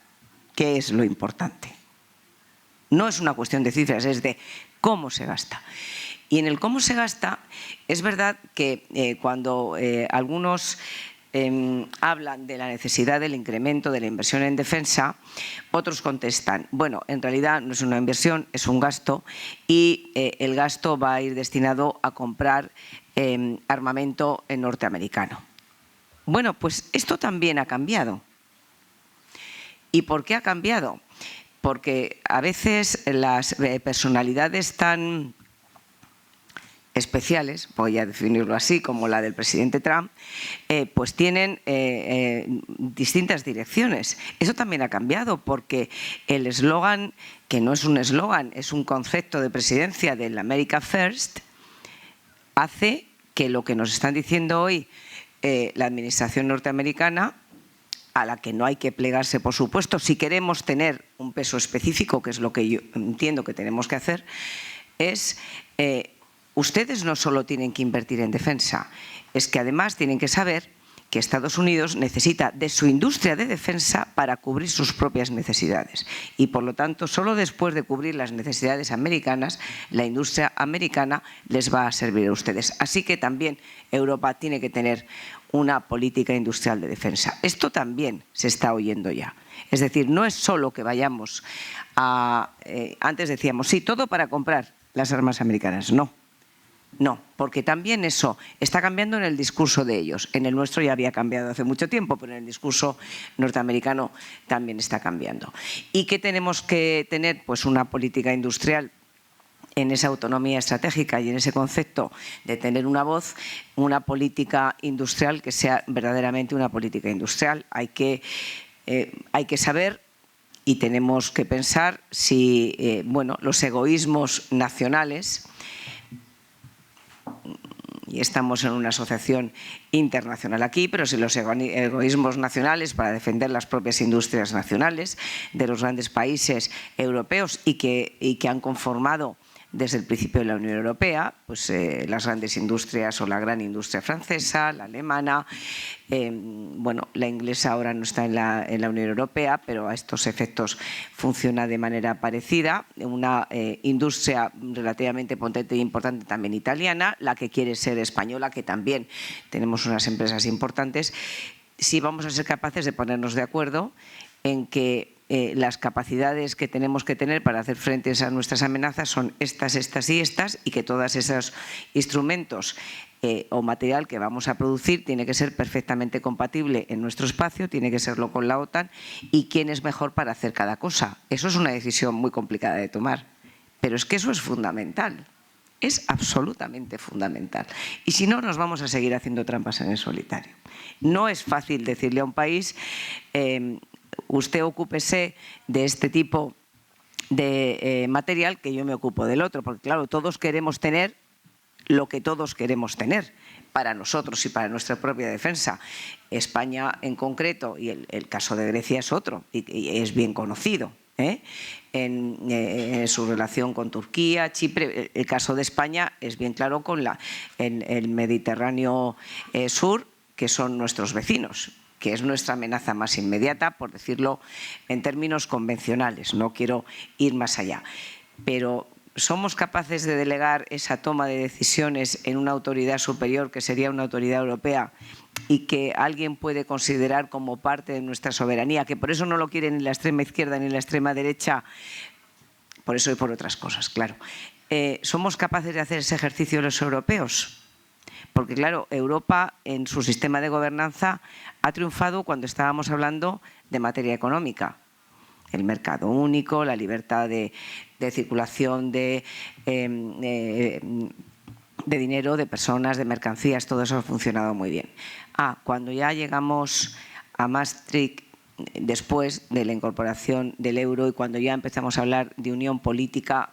que es lo importante. No es una cuestión de cifras, es de cómo se gasta. Y en el cómo se gasta, es verdad que cuando algunos hablan de la necesidad del incremento de la inversión en defensa, otros contestan, bueno, en realidad no es una inversión, es un gasto y el gasto va a ir destinado a comprar armamento norteamericano. Bueno, pues esto también ha cambiado. ¿Y por qué ha cambiado? Porque a veces las personalidades tan especiales, voy a definirlo así, como la del presidente Trump, pues tienen distintas direcciones. Eso también ha cambiado porque el eslogan, que no es un eslogan, es un concepto de presidencia del America First, hace que lo que nos están diciendo hoy la administración norteamericana, a la que no hay que plegarse, por supuesto, si queremos tener un peso específico, que es lo que yo entiendo que tenemos que hacer, es ustedes no solo tienen que invertir en defensa, es que además tienen que saber que Estados Unidos necesita de su industria de defensa para cubrir sus propias necesidades. Y por lo tanto, solo después de cubrir las necesidades americanas, la industria americana les va a servir a ustedes. Así que también Europa tiene que tener una política industrial de defensa. Esto también se está oyendo ya. Es decir, no es solo que vayamos a... antes decíamos, sí, todo para comprar las armas americanas. No. No, porque también eso está cambiando en el discurso de ellos. En el nuestro ya había cambiado hace mucho tiempo, pero en el discurso norteamericano también está cambiando. ¿Y qué tenemos que tener? Pues una política industrial en esa autonomía estratégica y en ese concepto de tener una voz, una política industrial que sea verdaderamente una política industrial. Hay que saber y tenemos que pensar si bueno, los egoísmos nacionales, y estamos en una asociación internacional aquí, pero si los egoísmos nacionales para defender las propias industrias nacionales de los grandes países europeos y que han conformado desde el principio de la Unión Europea, pues las grandes industrias o la gran industria francesa, la alemana, bueno, la inglesa ahora no está en la Unión Europea, pero a estos efectos funciona de manera parecida. Una industria relativamente potente e importante también italiana, la que quiere ser española, que también tenemos unas empresas importantes. Sí vamos a ser capaces de ponernos de acuerdo en que las capacidades que tenemos que tener para hacer frente a nuestras amenazas son estas, estas y estas, y que todos esos instrumentos o material que vamos a producir tiene que ser perfectamente compatible en nuestro espacio, tiene que serlo con la OTAN, y quién es mejor para hacer cada cosa. Eso es una decisión muy complicada de tomar, pero es que eso es fundamental. Es absolutamente fundamental. Y si no, nos vamos a seguir haciendo trampas en el solitario. No es fácil decirle a un país usted ocúpese de este tipo de material, que yo me ocupo del otro, porque claro, todos queremos tener lo que todos queremos tener para nosotros y para nuestra propia defensa. España en concreto, y el caso de Grecia es otro, y es bien conocido, en su relación con Turquía, Chipre. El caso de España es bien claro con el Mediterráneo Sur, que son nuestros vecinos, que es nuestra amenaza más inmediata, por decirlo en términos convencionales. No quiero ir más allá. Pero ¿somos capaces de delegar esa toma de decisiones en una autoridad superior, que sería una autoridad europea, y que alguien puede considerar como parte de nuestra soberanía, que por eso no lo quiere ni la extrema izquierda ni la extrema derecha, por eso y por otras cosas, claro? ¿Somos capaces de hacer ese ejercicio los europeos? Porque claro, Europa en su sistema de gobernanza ha triunfado cuando estábamos hablando de materia económica. El mercado único, la libertad de circulación de dinero, de personas, de mercancías, todo eso ha funcionado muy bien. Cuando ya llegamos a Maastricht, después de la incorporación del euro, y cuando ya empezamos a hablar de unión política,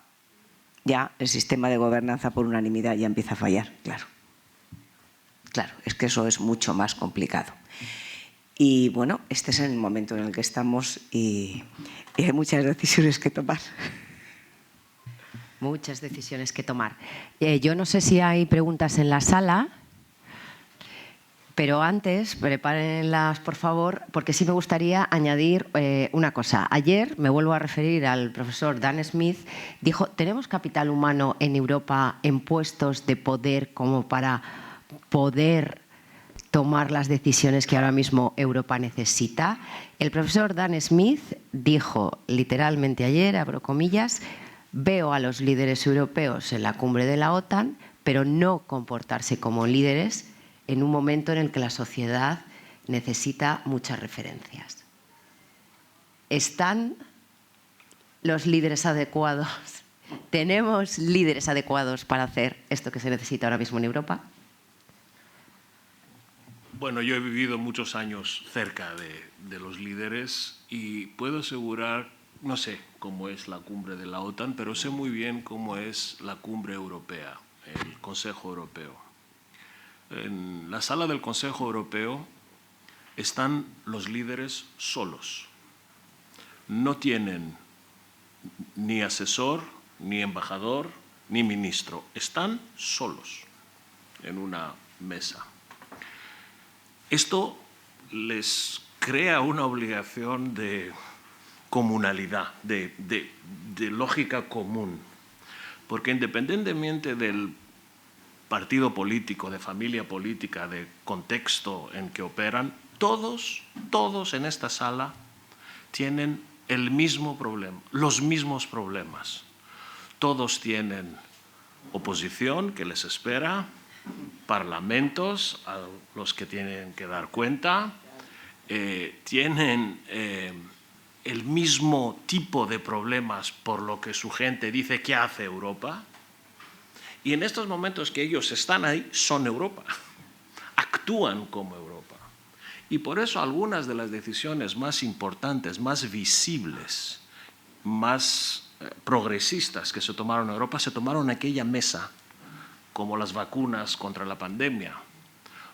ya el sistema de gobernanza por unanimidad ya empieza a fallar, claro. Claro, es que eso es mucho más complicado. Y bueno, este es el momento en el que estamos y hay muchas decisiones que tomar. Muchas decisiones que tomar. Yo no sé si hay preguntas en la sala. Pero antes, prepárenlas, por favor, porque sí me gustaría añadir una cosa. Ayer, me vuelvo a referir al profesor Dan Smith, dijo, ¿tenemos capital humano en Europa en puestos de poder como para poder tomar las decisiones que ahora mismo Europa necesita? El profesor Dan Smith dijo literalmente ayer, abro comillas, veo a los líderes europeos en la cumbre de la OTAN, pero no comportarse como líderes en un momento en el que la sociedad necesita muchas referencias. ¿Están los líderes adecuados? ¿Tenemos líderes adecuados para hacer esto que se necesita ahora mismo en Europa? Bueno, yo he vivido muchos años cerca de los líderes y puedo asegurar, no sé cómo es la cumbre de la OTAN, pero sé muy bien cómo es la cumbre europea, el Consejo Europeo. En la sala del Consejo Europeo están los líderes solos. No tienen ni asesor, ni embajador, ni ministro. Están solos en una mesa. Esto les crea una obligación de comunalidad, de lógica común, porque independientemente del partido político, de familia política, de contexto en que operan, todos en esta sala tienen el mismo problema, los mismos problemas. Todos tienen oposición que les espera, parlamentos a los que tienen que dar cuenta, tienen el mismo tipo de problemas por lo que su gente dice ¿qué hace Europa? Y en estos momentos que ellos están ahí, son Europa, actúan como Europa. Y por eso algunas de las decisiones más importantes, más visibles, más progresistas que se tomaron en Europa, se tomaron en aquella mesa, como las vacunas contra la pandemia,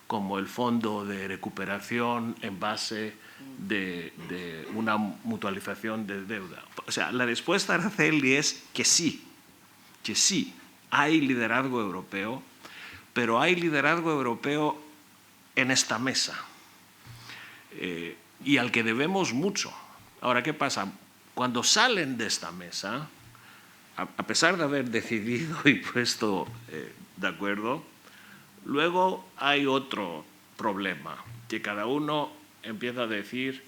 como el fondo de recuperación en base de una mutualización de deuda. O sea, la respuesta de Araceli es que sí, hay liderazgo europeo, pero hay liderazgo europeo en esta mesa y al que debemos mucho. Ahora, ¿qué pasa? Cuando salen de esta mesa, a pesar de haber decidido y puesto de acuerdo, luego hay otro problema, que cada uno empieza a decir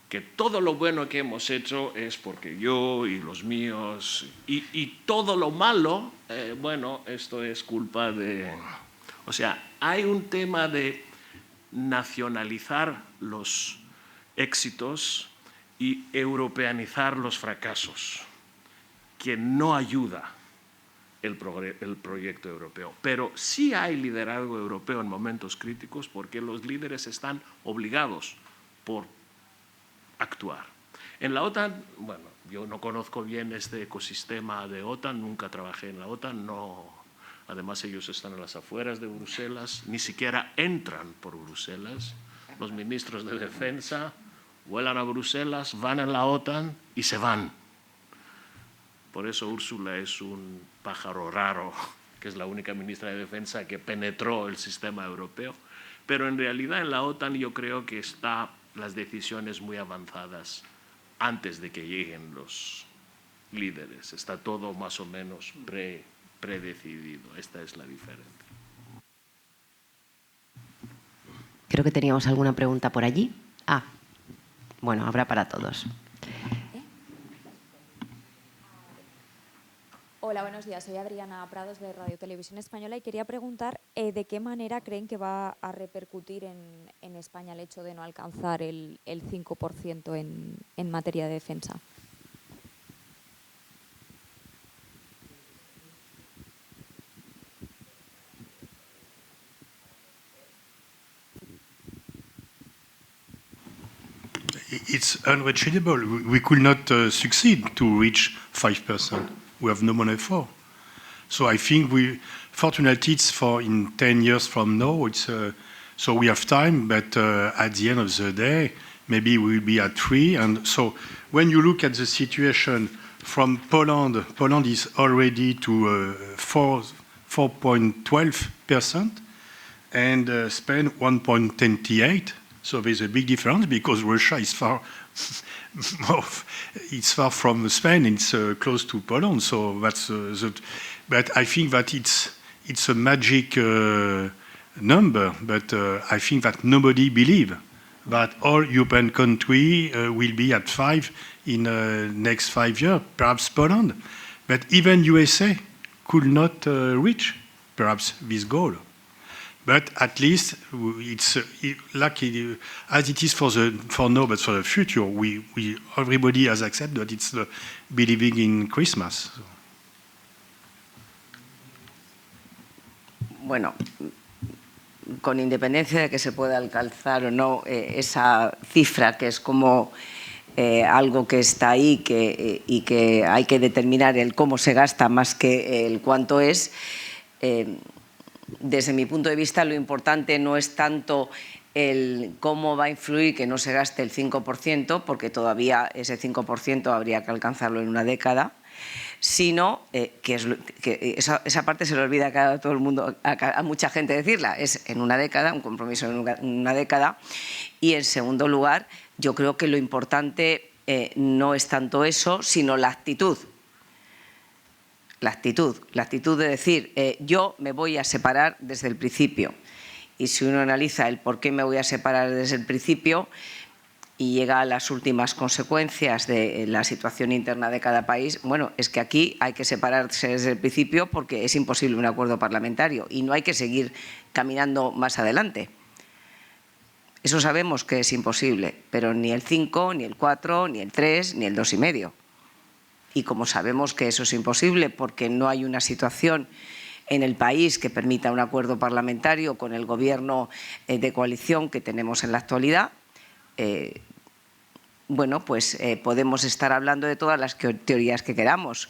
que todo lo bueno que hemos hecho es porque yo y los míos, y todo lo malo, bueno, esto es culpa de... O sea, hay un tema de nacionalizar los éxitos y europeanizar los fracasos, que no ayuda el proyecto europeo. Pero sí hay liderazgo europeo en momentos críticos porque los líderes están obligados por actuar. En la OTAN, bueno, yo no conozco bien este ecosistema de OTAN, nunca trabajé en la OTAN, no, además ellos están en las afueras de Bruselas, ni siquiera entran por Bruselas. Los ministros de defensa vuelan a Bruselas, van a la OTAN y se van. Por eso Úrsula es un pájaro raro, que es la única ministra de defensa que penetró el sistema europeo. Pero en realidad en la OTAN yo creo que están las decisiones muy avanzadas antes de que lleguen los líderes. Está todo más o menos predecidido. Esta es la diferencia. Creo que teníamos alguna pregunta por allí. Ah, bueno, habrá para todos. Hola, buenos días. Soy Adriana Prados de Radio Televisión Española y quería preguntar de qué manera creen que va a repercutir en España el hecho de no alcanzar el 5% en materia de defensa. It's unreachable. We could not succeed to reach 5%. We have no money for. So I think fortunately, it's for in 10 years from now. So we have time, but at the end of the day, maybe we'll be at 3. And so when you look at the situation from Poland is already to 4.12%. and Spain 1.28. So there's a big difference because Russia is far it's far from Spain. It's close to Poland. So that's but I think that it's a magic number. But I think that nobody believes that all European countries will be at 5 in the next 5 years. Perhaps Poland, but even USA could not reach perhaps this goal. But at least it's lucky as it is for now, but for the future, everybody has accepted that it's believing in Christmas. So. Bueno, con independencia de que se pueda alcanzar o no esa cifra, que es como algo que está ahí y que hay que determinar el cómo se gasta más que el cuánto es. Desde mi punto de vista, lo importante no es tanto el cómo va a influir que no se gaste el 5%, porque todavía ese 5% habría que alcanzarlo en una década, sino que esa parte se le olvida a todo el mundo, a mucha gente decirla, es en una década, un compromiso en una década. Y en segundo lugar, yo creo que lo importante no es tanto eso, sino la actitud. La actitud de decir, yo me voy a separar desde el principio. Y si uno analiza el por qué me voy a separar desde el principio y llega a las últimas consecuencias de la situación interna de cada país, bueno, es que aquí hay que separarse desde el principio porque es imposible un acuerdo parlamentario y no hay que seguir caminando más adelante. Eso sabemos que es imposible, pero ni el 5, ni el 4, ni el 3, ni el 2,5. Y como sabemos que eso es imposible porque no hay una situación en el país que permita un acuerdo parlamentario con el gobierno de coalición que tenemos en la actualidad, bueno, pues podemos estar hablando de todas las teorías que queramos.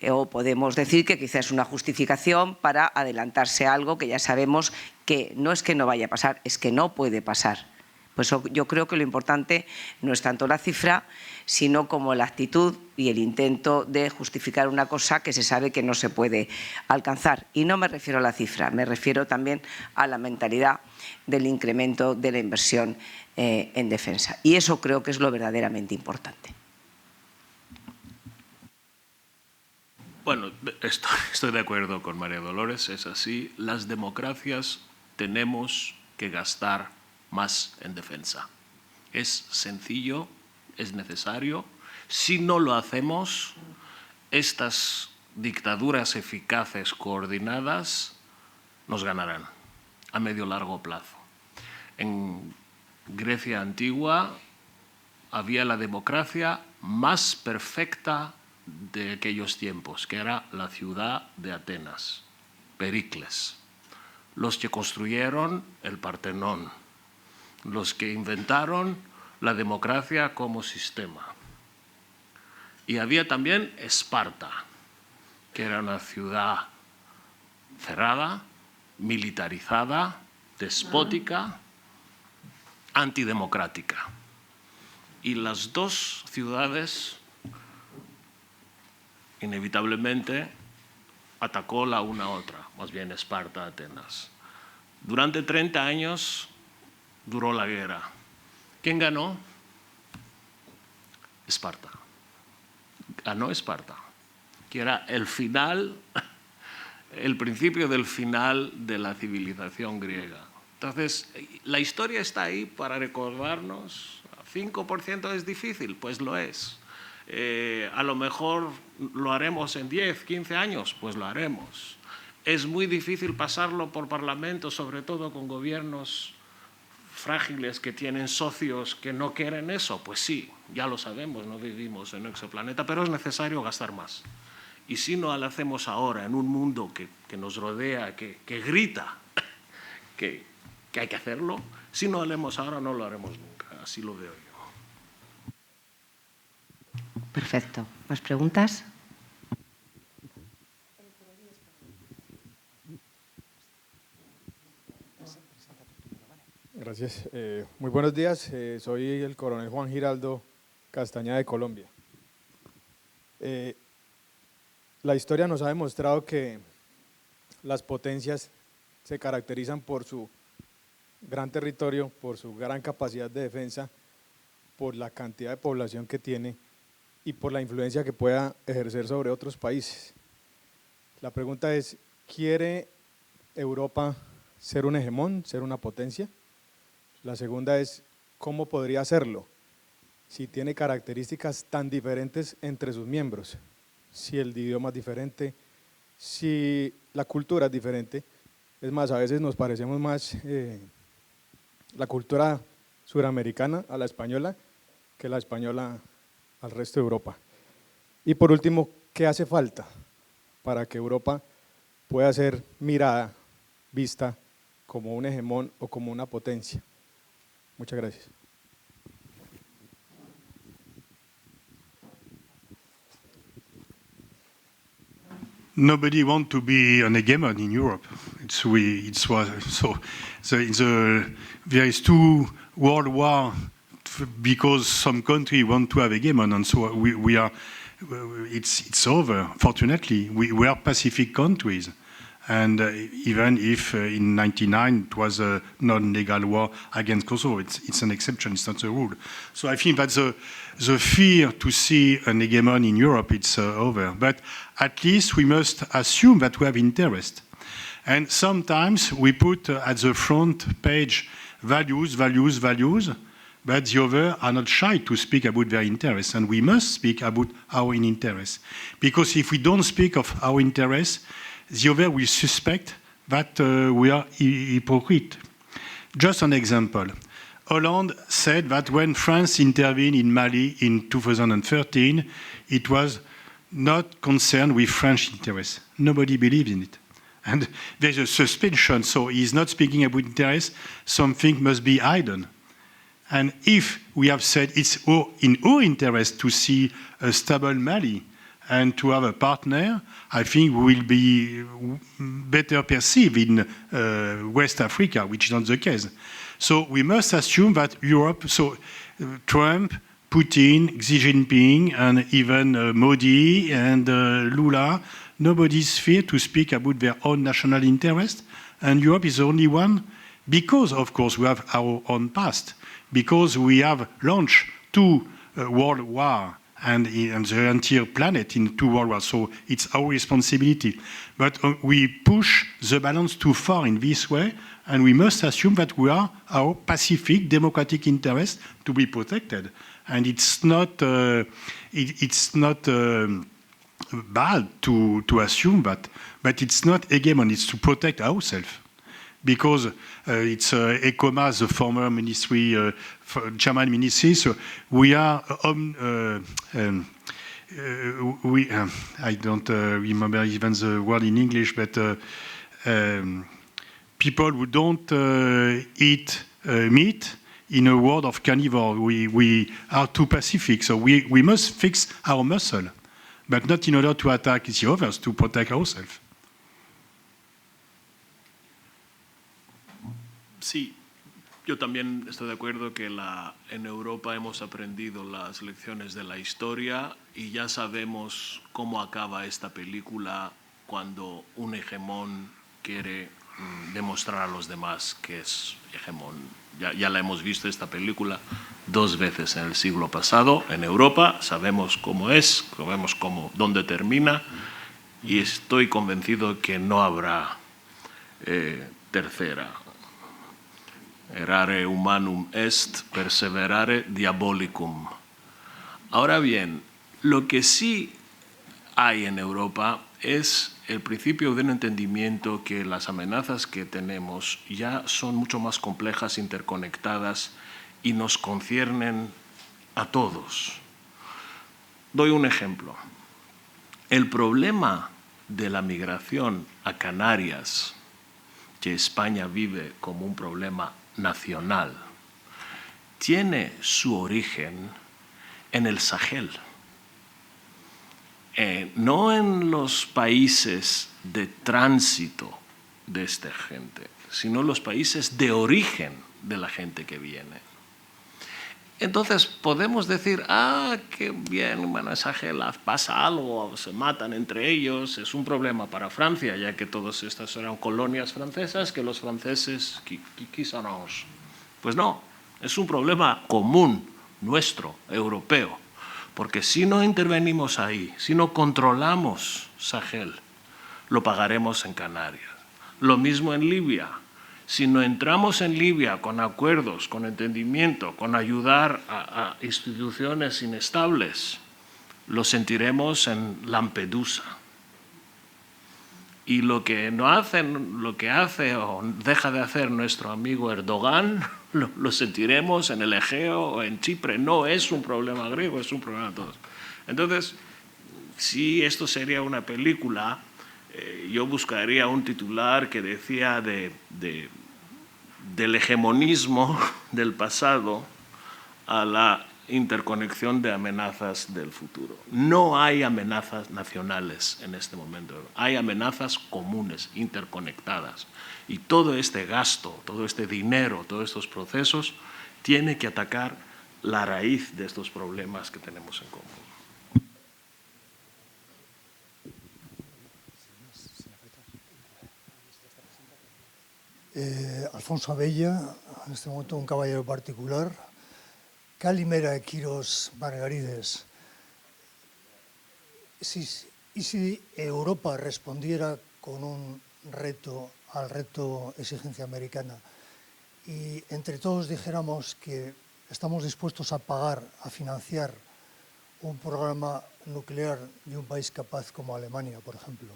O podemos decir que quizás es una justificación para adelantarse a algo que ya sabemos que no es que no vaya a pasar, es que no puede pasar. Pues yo creo que lo importante no es tanto la cifra, sino como la actitud y el intento de justificar una cosa que se sabe que no se puede alcanzar. Y no me refiero a la cifra, me refiero también a la mentalidad del incremento de la inversión en defensa. Y eso creo que es lo verdaderamente importante. Bueno, estoy de acuerdo con María Dolores, es así. Las democracias tenemos que gastar más en defensa. Es sencillo, es necesario. Si no lo hacemos, estas dictaduras eficaces coordinadas nos ganarán a medio largo plazo. En Grecia antigua había la democracia más perfecta de aquellos tiempos, que era la ciudad de Atenas, Pericles. Los que construyeron el Partenón, los que inventaron la democracia como sistema. Y había también Esparta, que era una ciudad cerrada, militarizada, despótica, antidemocrática. Y las dos ciudades, inevitablemente, atacó la una a otra, más bien Esparta a Atenas. Durante 30 años duró la guerra. ¿Quién ganó? Esparta. Ganó Esparta, que era el final, el principio del final de la civilización griega. Entonces, la historia está ahí para recordarnos. 5% es difícil, pues lo es. A lo mejor lo haremos en 10, 15 años, pues lo haremos. Es muy difícil pasarlo por parlamento, sobre todo con gobiernos frágiles que tienen socios que no quieren eso. Pues sí, ya lo sabemos, no vivimos en un exoplaneta, pero es necesario gastar más. Y si no lo hacemos ahora, en un mundo que nos rodea, que grita que hay que hacerlo, si no lo haremos ahora, no lo haremos nunca. Así lo veo yo. Perfecto. ¿Más preguntas? Gracias. Muy buenos días. Soy el coronel Juan Giraldo Castaña de Colombia. La historia nos ha demostrado que las potencias se caracterizan por su gran territorio, por su gran capacidad de defensa, por la cantidad de población que tiene y por la influencia que pueda ejercer sobre otros países. La pregunta es, ¿quiere Europa ser un hegemón, ser una potencia? La segunda es, ¿cómo podría hacerlo? Si tiene características tan diferentes entre sus miembros, si el idioma es diferente, si la cultura es diferente. Es más, a veces nos parecemos más la cultura suramericana a la española que la española al resto de Europa. Y por último, ¿qué hace falta para que Europa pueda ser mirada, vista como un hegemón o como una potencia? Muchas gracias. Nobody wants to be an hegemon in Europe. There is 2 world wars because some country want to have hegemon, and so it's over. Fortunately, we are Pacific countries, and even if in '99 it was a non-legal war against Kosovo, it's an exception. It's not the rule. So I think that the fear to see an hegemon in Europe, it's over. But at least we must assume that we have interest. And sometimes we put at the front page values, values, values, but the others are not shy to speak about their interests, and we must speak about our interests. Because if we don't speak of our interests, the other will suspect that we are hypocrite. Just an example. Hollande said that when France intervened in Mali in 2013, it was not concerned with French interests. Nobody believed in it. And there's a suspicion, so he's not speaking about interests, something must be hidden. And if we have said it's in our interest to see a stable Mali and to have a partner, I think we will be better perceived in West Africa, which is not the case. So we must assume that Europe, Trump, Putin, Xi Jinping, and even Modi and Lula, nobody's feared to speak about their own national interest, and Europe is the only one, because, of course, we have our own past, because we have launched 2 world wars and the entire planet in 2 world wars, so it's our responsibility. But we push the balance too far in this way, and we must assume that we are our Pacific democratic interest to be protected. And it's not bad to assume that, but it's not hegemon, it's to protect ourselves. Because it's ECOMAS, the former ministry, German ministry, so we are, I don't remember even the word in English, but people who don't eat meat in a world of carnivore, we are too Pacific, so we must fix our muscle, but not in order to attack the others, to protect ourselves. Sí, yo también estoy de acuerdo que en Europa hemos aprendido las lecciones de la historia y ya sabemos cómo acaba esta película cuando un hegemón quiere demostrar a los demás que es hegemón. Ya la hemos visto esta película 2 veces en el siglo pasado en Europa, sabemos cómo es, sabemos dónde termina y estoy convencido que no habrá tercera. Errare humanum est, perseverare diabolicum. Ahora bien, lo que sí hay en Europa es el principio de un entendimiento que las amenazas que tenemos ya son mucho más complejas, interconectadas y nos conciernen a todos. Doy un ejemplo. El problema de la migración a Canarias, que España vive como un problema nacional, tiene su origen en el Sahel. No en los países de tránsito de esta gente, sino en los países de origen de la gente que viene. Entonces podemos decir, qué bien, bueno, esa Sahel pasa algo, se matan entre ellos, es un problema para Francia, ya que todas estas eran colonias francesas que los franceses quisieron. Pues no, es un problema común, nuestro, europeo, porque si no intervenimos ahí, si no controlamos Sahel, lo pagaremos en Canarias. Lo mismo en Libia. Si no entramos en Libia con acuerdos, con entendimiento, con ayudar a instituciones inestables, lo sentiremos en Lampedusa. Y lo que hace o deja de hacer nuestro amigo Erdogan, lo sentiremos en el Egeo o en Chipre. No es un problema griego, es un problema de todos. Entonces, si esto sería una película, yo buscaría un titular que decía del hegemonismo del pasado a la interconexión de amenazas del futuro. No hay amenazas nacionales en este momento, hay amenazas comunes, interconectadas. Y todo este gasto, todo este dinero, todos estos procesos, tiene que atacar la raíz de estos problemas que tenemos en común. Alfonso Abella, en este momento un caballero particular. Kalimera Quiros Margarides. ¿Y si Europa respondiera con un reto al reto exigencia americana y entre todos dijéramos que estamos dispuestos a pagar, a financiar un programa nuclear de un país capaz como Alemania, por ejemplo?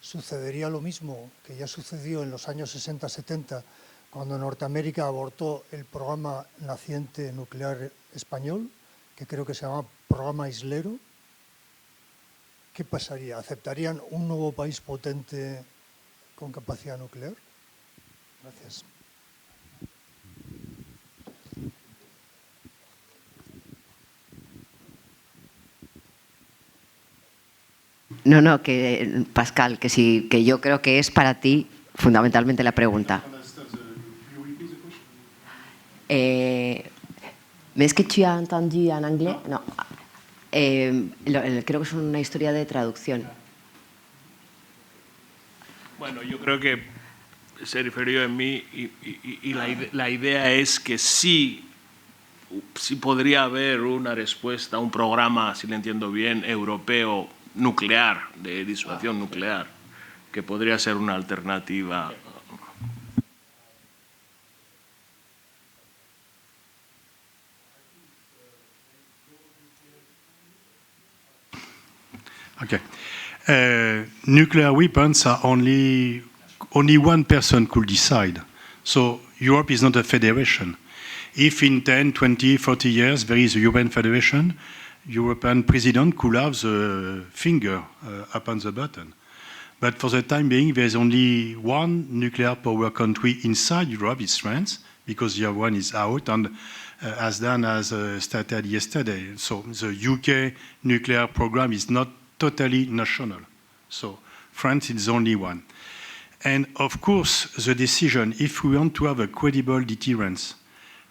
¿Sucedería lo mismo que ya sucedió en los años 60-70 cuando Norteamérica abortó el programa naciente nuclear español, que creo que se llama Programa Islero? ¿Qué pasaría? ¿Aceptarían un nuevo país potente con capacidad nuclear? Gracias. No, que Pascal, que sí, que yo creo que es para ti fundamentalmente la pregunta. ¿Ves que tu has entendido en inglés? No. Creo que es una historia de traducción. Bueno, yo creo que se refirió a mí y la idea es que sí podría haber una respuesta, un programa, si lo entiendo bien, europeo nuclear, de disuasión nuclear, que podría ser una alternativa. Okay. Nuclear weapons are only one person could decide. So Europe is not a federation. If in 10, 20, 40 years there is a European federation, European president could have the finger upon the button. But for the time being, there's only one nuclear power country inside Europe, it's France, because the other one is out, and as Dan has stated yesterday, so the UK nuclear program is not totally national. So France is the only one. And of course, the decision, if we want to have a credible deterrence,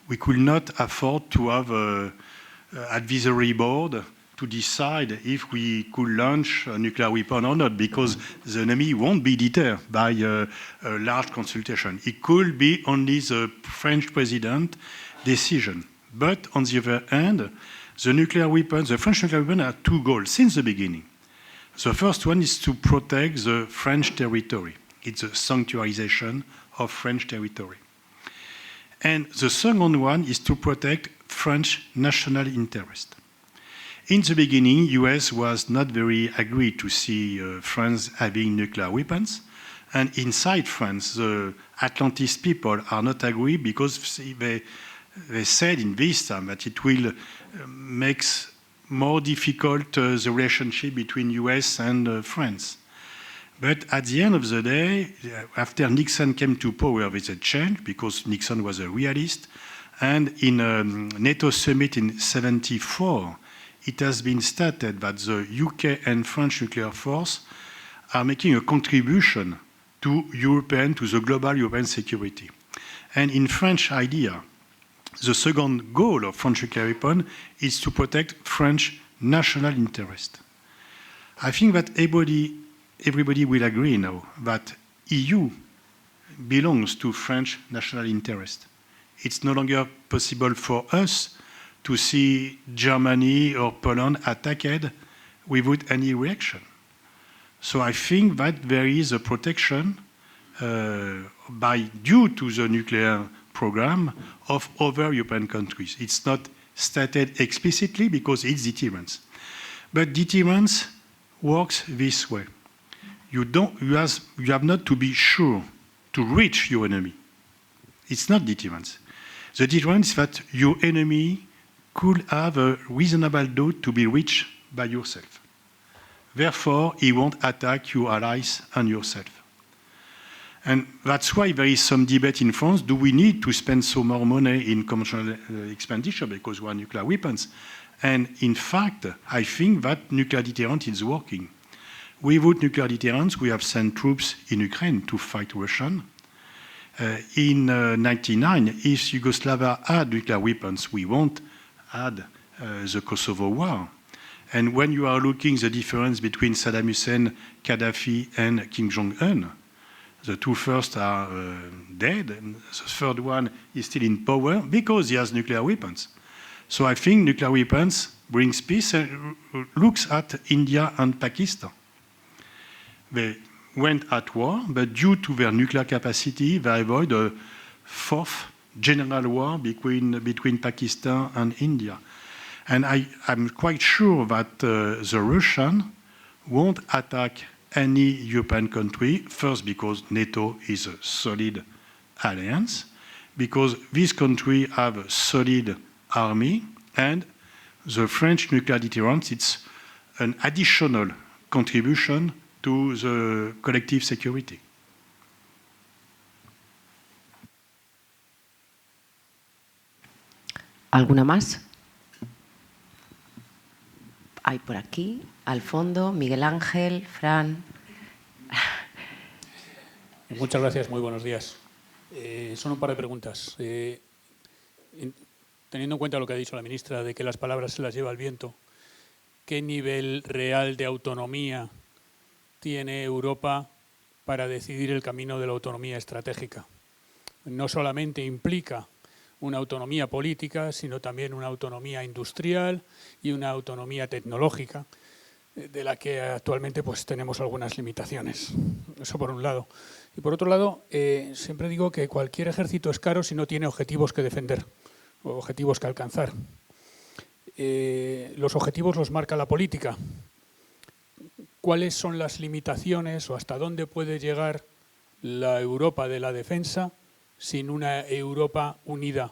we could not afford to have an advisory board to decide if we could launch a nuclear weapon or not, because the enemy won't be deterred by a large consultation. It could be only the French president decision. But on the other hand, the nuclear weapons, the French nuclear weapons have two goals since the beginning. The first one is to protect the French territory. It's a sanctuarization of French territory. And the second one is to protect French national interest. In the beginning, US was not very agreed to see France having nuclear weapons. And inside France, the Atlantist people are not agree because they said in this time that it will make more difficult the relationship between US and France. But at the end of the day, after Nixon came to power, there's a change because Nixon was a realist. And in a NATO summit in 1974, it has been stated that the UK and French nuclear force are making a contribution to the global European security. And in French idea, the second goal of French nuclear weapon is to protect French national interest. I think that everybody will agree now that EU belongs to French national interest. It's no longer possible for us to see Germany or Poland attacked without any reaction. So I think that there is a protection due to the nuclear program of other European countries. It's not stated explicitly because it's deterrence. But deterrence works this way. You have not to be sure to reach your enemy. It's not deterrence. The deterrence is that your enemy could have a reasonable doubt to be reached by yourself. Therefore, he won't attack your allies and yourself. And that's why there is some debate in France. Do we need to spend some more money in conventional expenditure because we have nuclear weapons? And in fact, I think that nuclear deterrent is working. Without nuclear deterrence, we have sent troops in Ukraine to fight Russia. In 1999, if Yugoslavia had nuclear weapons, we won't had the Kosovo War. And when you are looking at the difference between Saddam Hussein, Gaddafi, and Kim Jong-un, the two first are dead, and the third one is still in power because he has nuclear weapons. So I think nuclear weapons brings peace and looks at India and Pakistan. They went at war, but due to their nuclear capacity, they avoid a fourth general war between Pakistan and India. And I'm quite sure that the Russians won't attack any European country, first because NATO is a solid alliance, because this country have a solid army, and the French nuclear deterrence, it's an additional contribution to the collective security. ¿Alguna más? Hay por aquí, al fondo, Miguel Ángel, Fran. Muchas gracias, muy buenos días. Son un par de preguntas. Teniendo en cuenta lo que ha dicho la ministra de que las palabras se las lleva el viento, ¿qué nivel real de autonomía tiene Europa para decidir el camino de la autonomía estratégica? No solamente implica una autonomía política, sino también una autonomía industrial y una autonomía tecnológica, de la que actualmente pues, tenemos algunas limitaciones. Eso por un lado. Y por otro lado, siempre digo que cualquier ejército es caro si no tiene objetivos que defender o objetivos que alcanzar. Los objetivos los marca la política. ¿Cuáles son las limitaciones o hasta dónde puede llegar la Europa de la defensa sin una Europa unida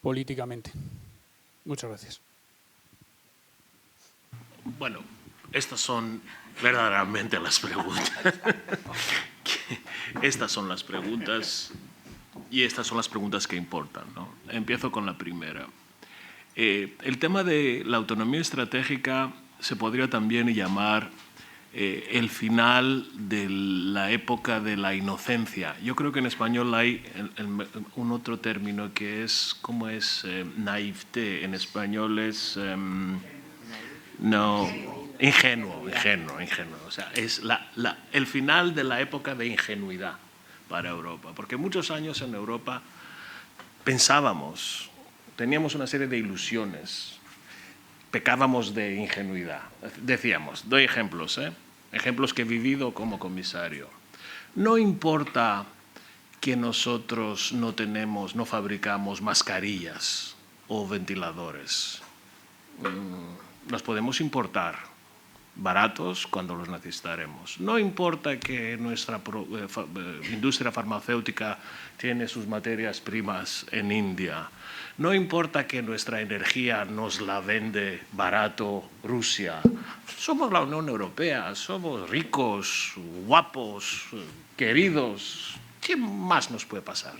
políticamente? Muchas gracias. Bueno, estas son verdaderamente las preguntas. Estas son las preguntas y estas son las preguntas que importan, ¿no? Empiezo con la primera. El tema de la autonomía estratégica se podría también llamar el final de la época de la inocencia. Yo creo que en español hay un otro término que es, ¿cómo es? Naivete. En español es ingenuo. O sea, es el final de la época de ingenuidad para Europa. Porque muchos años en Europa pensábamos, teníamos una serie de ilusiones, pecábamos de ingenuidad. Decíamos, doy ejemplos, ejemplos que he vivido como comisario. No importa que nosotros no fabricamos mascarillas o ventiladores. Los podemos importar, baratos cuando los necesitaremos. No importa que nuestra industria farmacéutica tiene sus materias primas en India. No importa que nuestra energía nos la vende barato Rusia. Somos la Unión Europea, somos ricos, guapos, queridos. ¿Qué más nos puede pasar?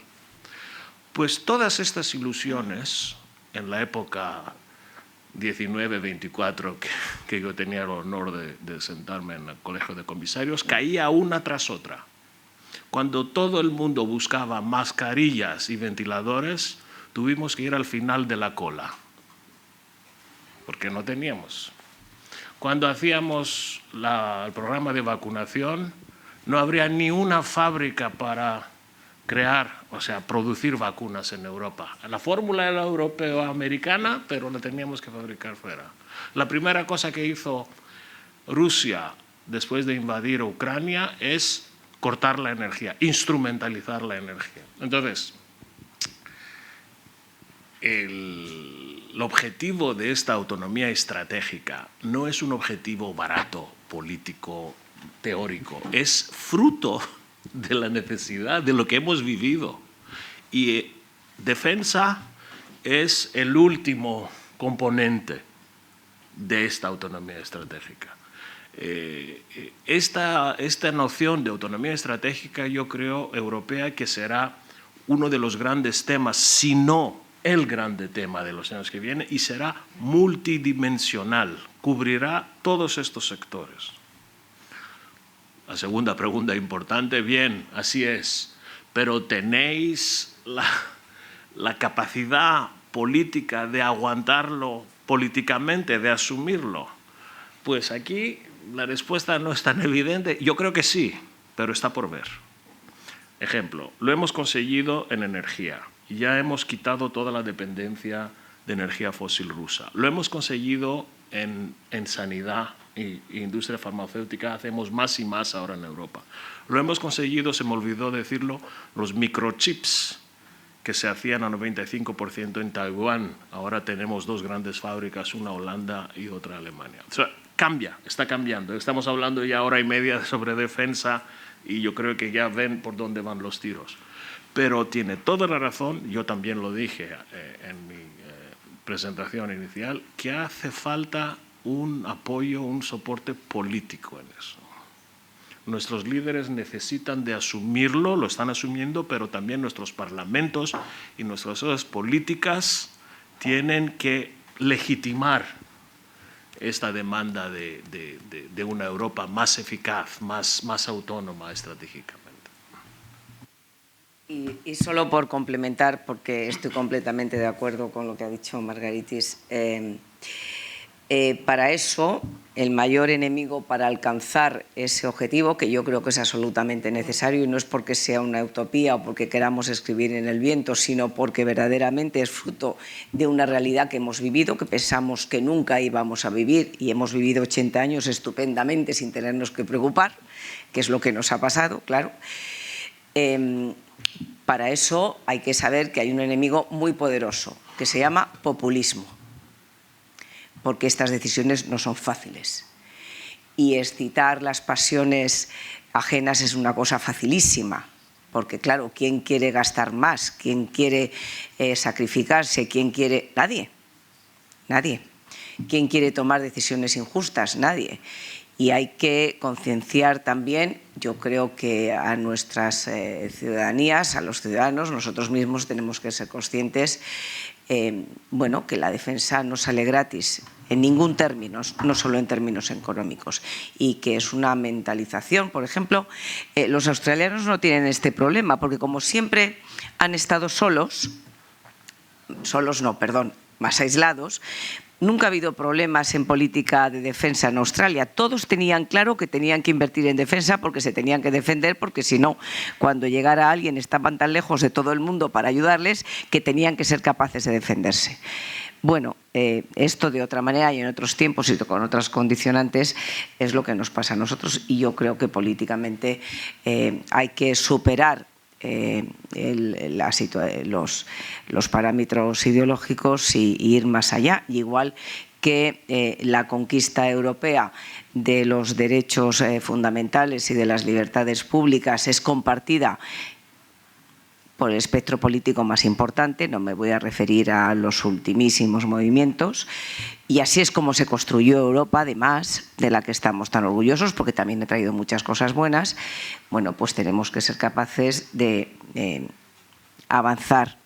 Pues todas estas ilusiones, en la época 19-24 que yo tenía el honor de sentarme en el colegio de comisarios, caía una tras otra. Cuando todo el mundo buscaba mascarillas y ventiladores, tuvimos que ir al final de la cola, porque no teníamos. Cuando hacíamos el programa de vacunación, no habría ni una fábrica para crear, o sea, producir vacunas en Europa. La fórmula era europeo-americana, pero la teníamos que fabricar fuera. La primera cosa que hizo Rusia después de invadir Ucrania es cortar la energía, instrumentalizar la energía. Entonces, el objetivo de esta autonomía estratégica no es un objetivo barato, político, teórico, es fruto de la necesidad, de lo que hemos vivido. Y defensa es el último componente de esta autonomía estratégica. Esta noción de autonomía estratégica, yo creo, europea, que será uno de los grandes temas, si no el grande tema de los años que vienen, y será multidimensional, cubrirá todos estos sectores. La segunda pregunta importante, bien, así es, pero ¿tenéis la capacidad política de aguantarlo políticamente, de asumirlo? Pues aquí la respuesta no es tan evidente. Yo creo que sí, pero está por ver. Ejemplo, lo hemos conseguido en energía. Ya hemos quitado toda la dependencia de energía fósil rusa. Lo hemos conseguido en sanidad e industria farmacéutica. Hacemos más y más ahora en Europa. Lo hemos conseguido, se me olvidó decirlo, los microchips que se hacían a 95% en Taiwán. Ahora tenemos dos grandes fábricas, una Holanda y otra Alemania. O sea, cambia, está cambiando. Estamos hablando ya hora y media sobre defensa y yo creo que ya ven por dónde van los tiros. Pero tiene toda la razón, yo también lo dije en mi presentación inicial, que hace falta un apoyo, un soporte político en eso. Nuestros líderes necesitan de asumirlo, lo están asumiendo, pero también nuestros parlamentos y nuestras sociedades políticas tienen que legitimar esta demanda de una Europa más eficaz, más autónoma estratégicamente. Y solo por complementar, porque estoy completamente de acuerdo con lo que ha dicho Margaritis, para eso, el mayor enemigo para alcanzar ese objetivo, que yo creo que es absolutamente necesario, y no es porque sea una utopía o porque queramos escribir en el viento, sino porque verdaderamente es fruto de una realidad que hemos vivido, que pensamos que nunca íbamos a vivir, y hemos vivido 80 años estupendamente sin tenernos que preocupar, que es lo que nos ha pasado, claro. Para eso hay que saber que hay un enemigo muy poderoso, que se llama populismo, porque estas decisiones no son fáciles. Y excitar las pasiones ajenas es una cosa facilísima, porque claro, ¿quién quiere gastar más? ¿Quién quiere sacrificarse? ¿Quién quiere? Nadie, nadie. ¿Quién quiere tomar decisiones injustas? Nadie. Y hay que concienciar también, yo creo que a nuestras ciudadanías, a los ciudadanos, nosotros mismos tenemos que ser conscientes, bueno, que la defensa no sale gratis en ningún término, no solo en términos económicos, y que es una mentalización. Por ejemplo, los australianos no tienen este problema, porque como siempre han estado más aislados. Nunca ha habido problemas en política de defensa en Australia. Todos tenían claro que tenían que invertir en defensa porque se tenían que defender, porque si no, cuando llegara alguien estaban tan lejos de todo el mundo para ayudarles que tenían que ser capaces de defenderse. Bueno, esto de otra manera y en otros tiempos y con otras condicionantes es lo que nos pasa a nosotros, y yo creo que políticamente hay que superar los parámetros ideológicos y ir más allá, y igual que la conquista europea de los derechos fundamentales y de las libertades públicas es compartida por el espectro político más importante, no me voy a referir a los ultimísimos movimientos, y así es como se construyó Europa, además, de la que estamos tan orgullosos, porque también ha traído muchas cosas buenas. Bueno, pues tenemos que ser capaces de avanzar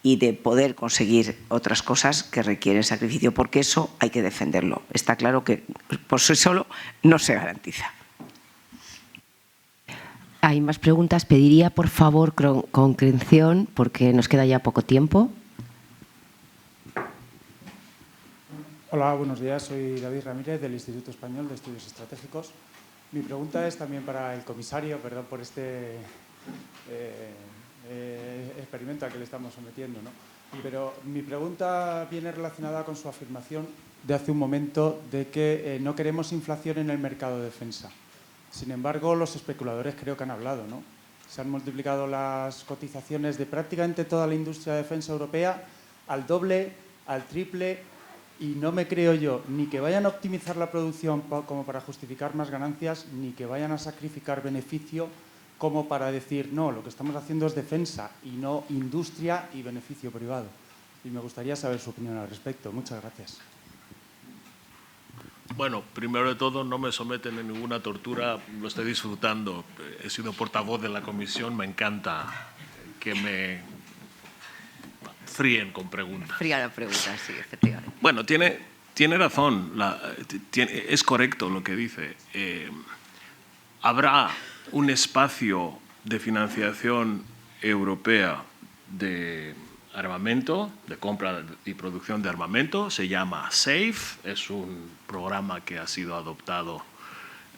y de poder conseguir otras cosas que requieren sacrificio, porque eso hay que defenderlo. Está claro que por sí solo no se garantiza. Hay más preguntas. Pediría, por favor, concreción, porque nos queda ya poco tiempo. Hola, buenos días. Soy David Ramírez del Instituto Español de Estudios Estratégicos. Mi pregunta es también para el comisario, perdón por este experimento al que le estamos sometiendo, ¿no? Pero mi pregunta viene relacionada con su afirmación de hace un momento de que no queremos inflación en el mercado de defensa. Sin embargo, los especuladores creo que han hablado, ¿no? Se han multiplicado las cotizaciones de prácticamente toda la industria de defensa europea al doble, al triple, y no me creo yo ni que vayan a optimizar la producción como para justificar más ganancias, ni que vayan a sacrificar beneficio como para decir, no, lo que estamos haciendo es defensa y no industria y beneficio privado. Y me gustaría saber su opinión al respecto. Muchas gracias. Bueno, primero de todo, no me someten a ninguna tortura, lo estoy disfrutando. He sido portavoz de la comisión, me encanta que me fríen con preguntas. Fría la pregunta, sí, efectivamente. Bueno, tiene razón, es correcto lo que dice. Habrá un espacio de financiación europea de armamento, de compra y producción de armamento, se llama SAFE, es un programa que ha sido adoptado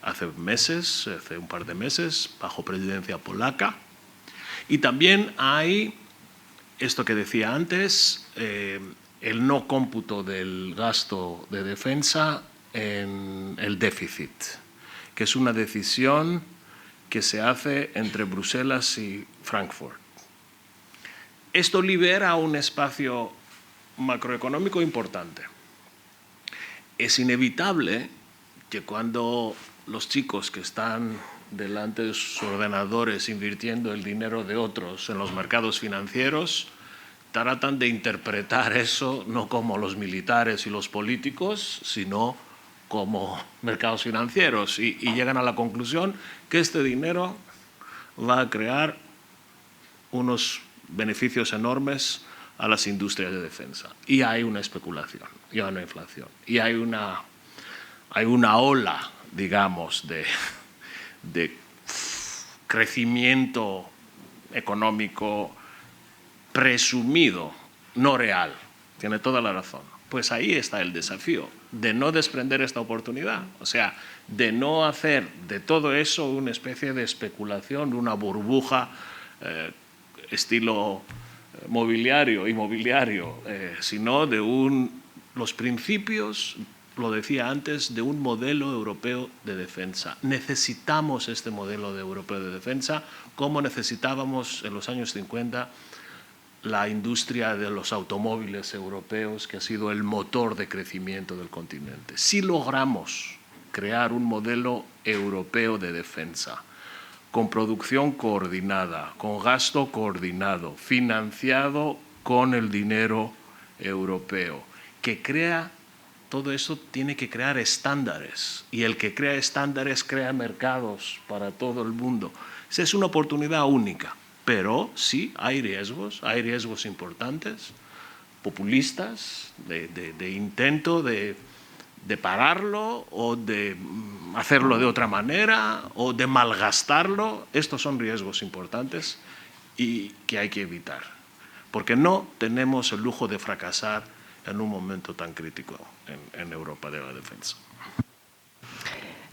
hace un par de meses, bajo presidencia polaca. Y también hay esto que decía antes, el no cómputo del gasto de defensa en el déficit, que es una decisión que se hace entre Bruselas y Frankfurt. Esto libera un espacio macroeconómico importante. Es inevitable que cuando los chicos que están delante de sus ordenadores invirtiendo el dinero de otros en los mercados financieros tratan de interpretar eso no como los militares y los políticos, sino como mercados financieros y llegan a la conclusión que este dinero va a crear unos beneficios enormes a las industrias de defensa. Y hay una especulación, y hay una inflación, y hay una ola, digamos, de crecimiento económico presumido, no real. Tiene toda la razón. Pues ahí está el desafío, de no desprender esta oportunidad, o sea, de no hacer de todo eso una especie de especulación, una burbuja estilo inmobiliario, sino de los principios, lo decía antes, de un modelo europeo de defensa. Necesitamos este modelo europeo de defensa como necesitábamos en los años 50 la industria de los automóviles europeos, que ha sido el motor de crecimiento del continente. Si logramos crear un modelo europeo de defensa, con producción coordinada, con gasto coordinado, financiado con el dinero europeo, que crea, todo eso tiene que crear estándares, y el que crea estándares crea mercados para todo el mundo. Esa es una oportunidad única, pero sí hay riesgos importantes, populistas, de intento de pararlo o de hacerlo de otra manera o de malgastarlo. Estos son riesgos importantes y que hay que evitar, porque no tenemos el lujo de fracasar en un momento tan crítico en Europa de la defensa.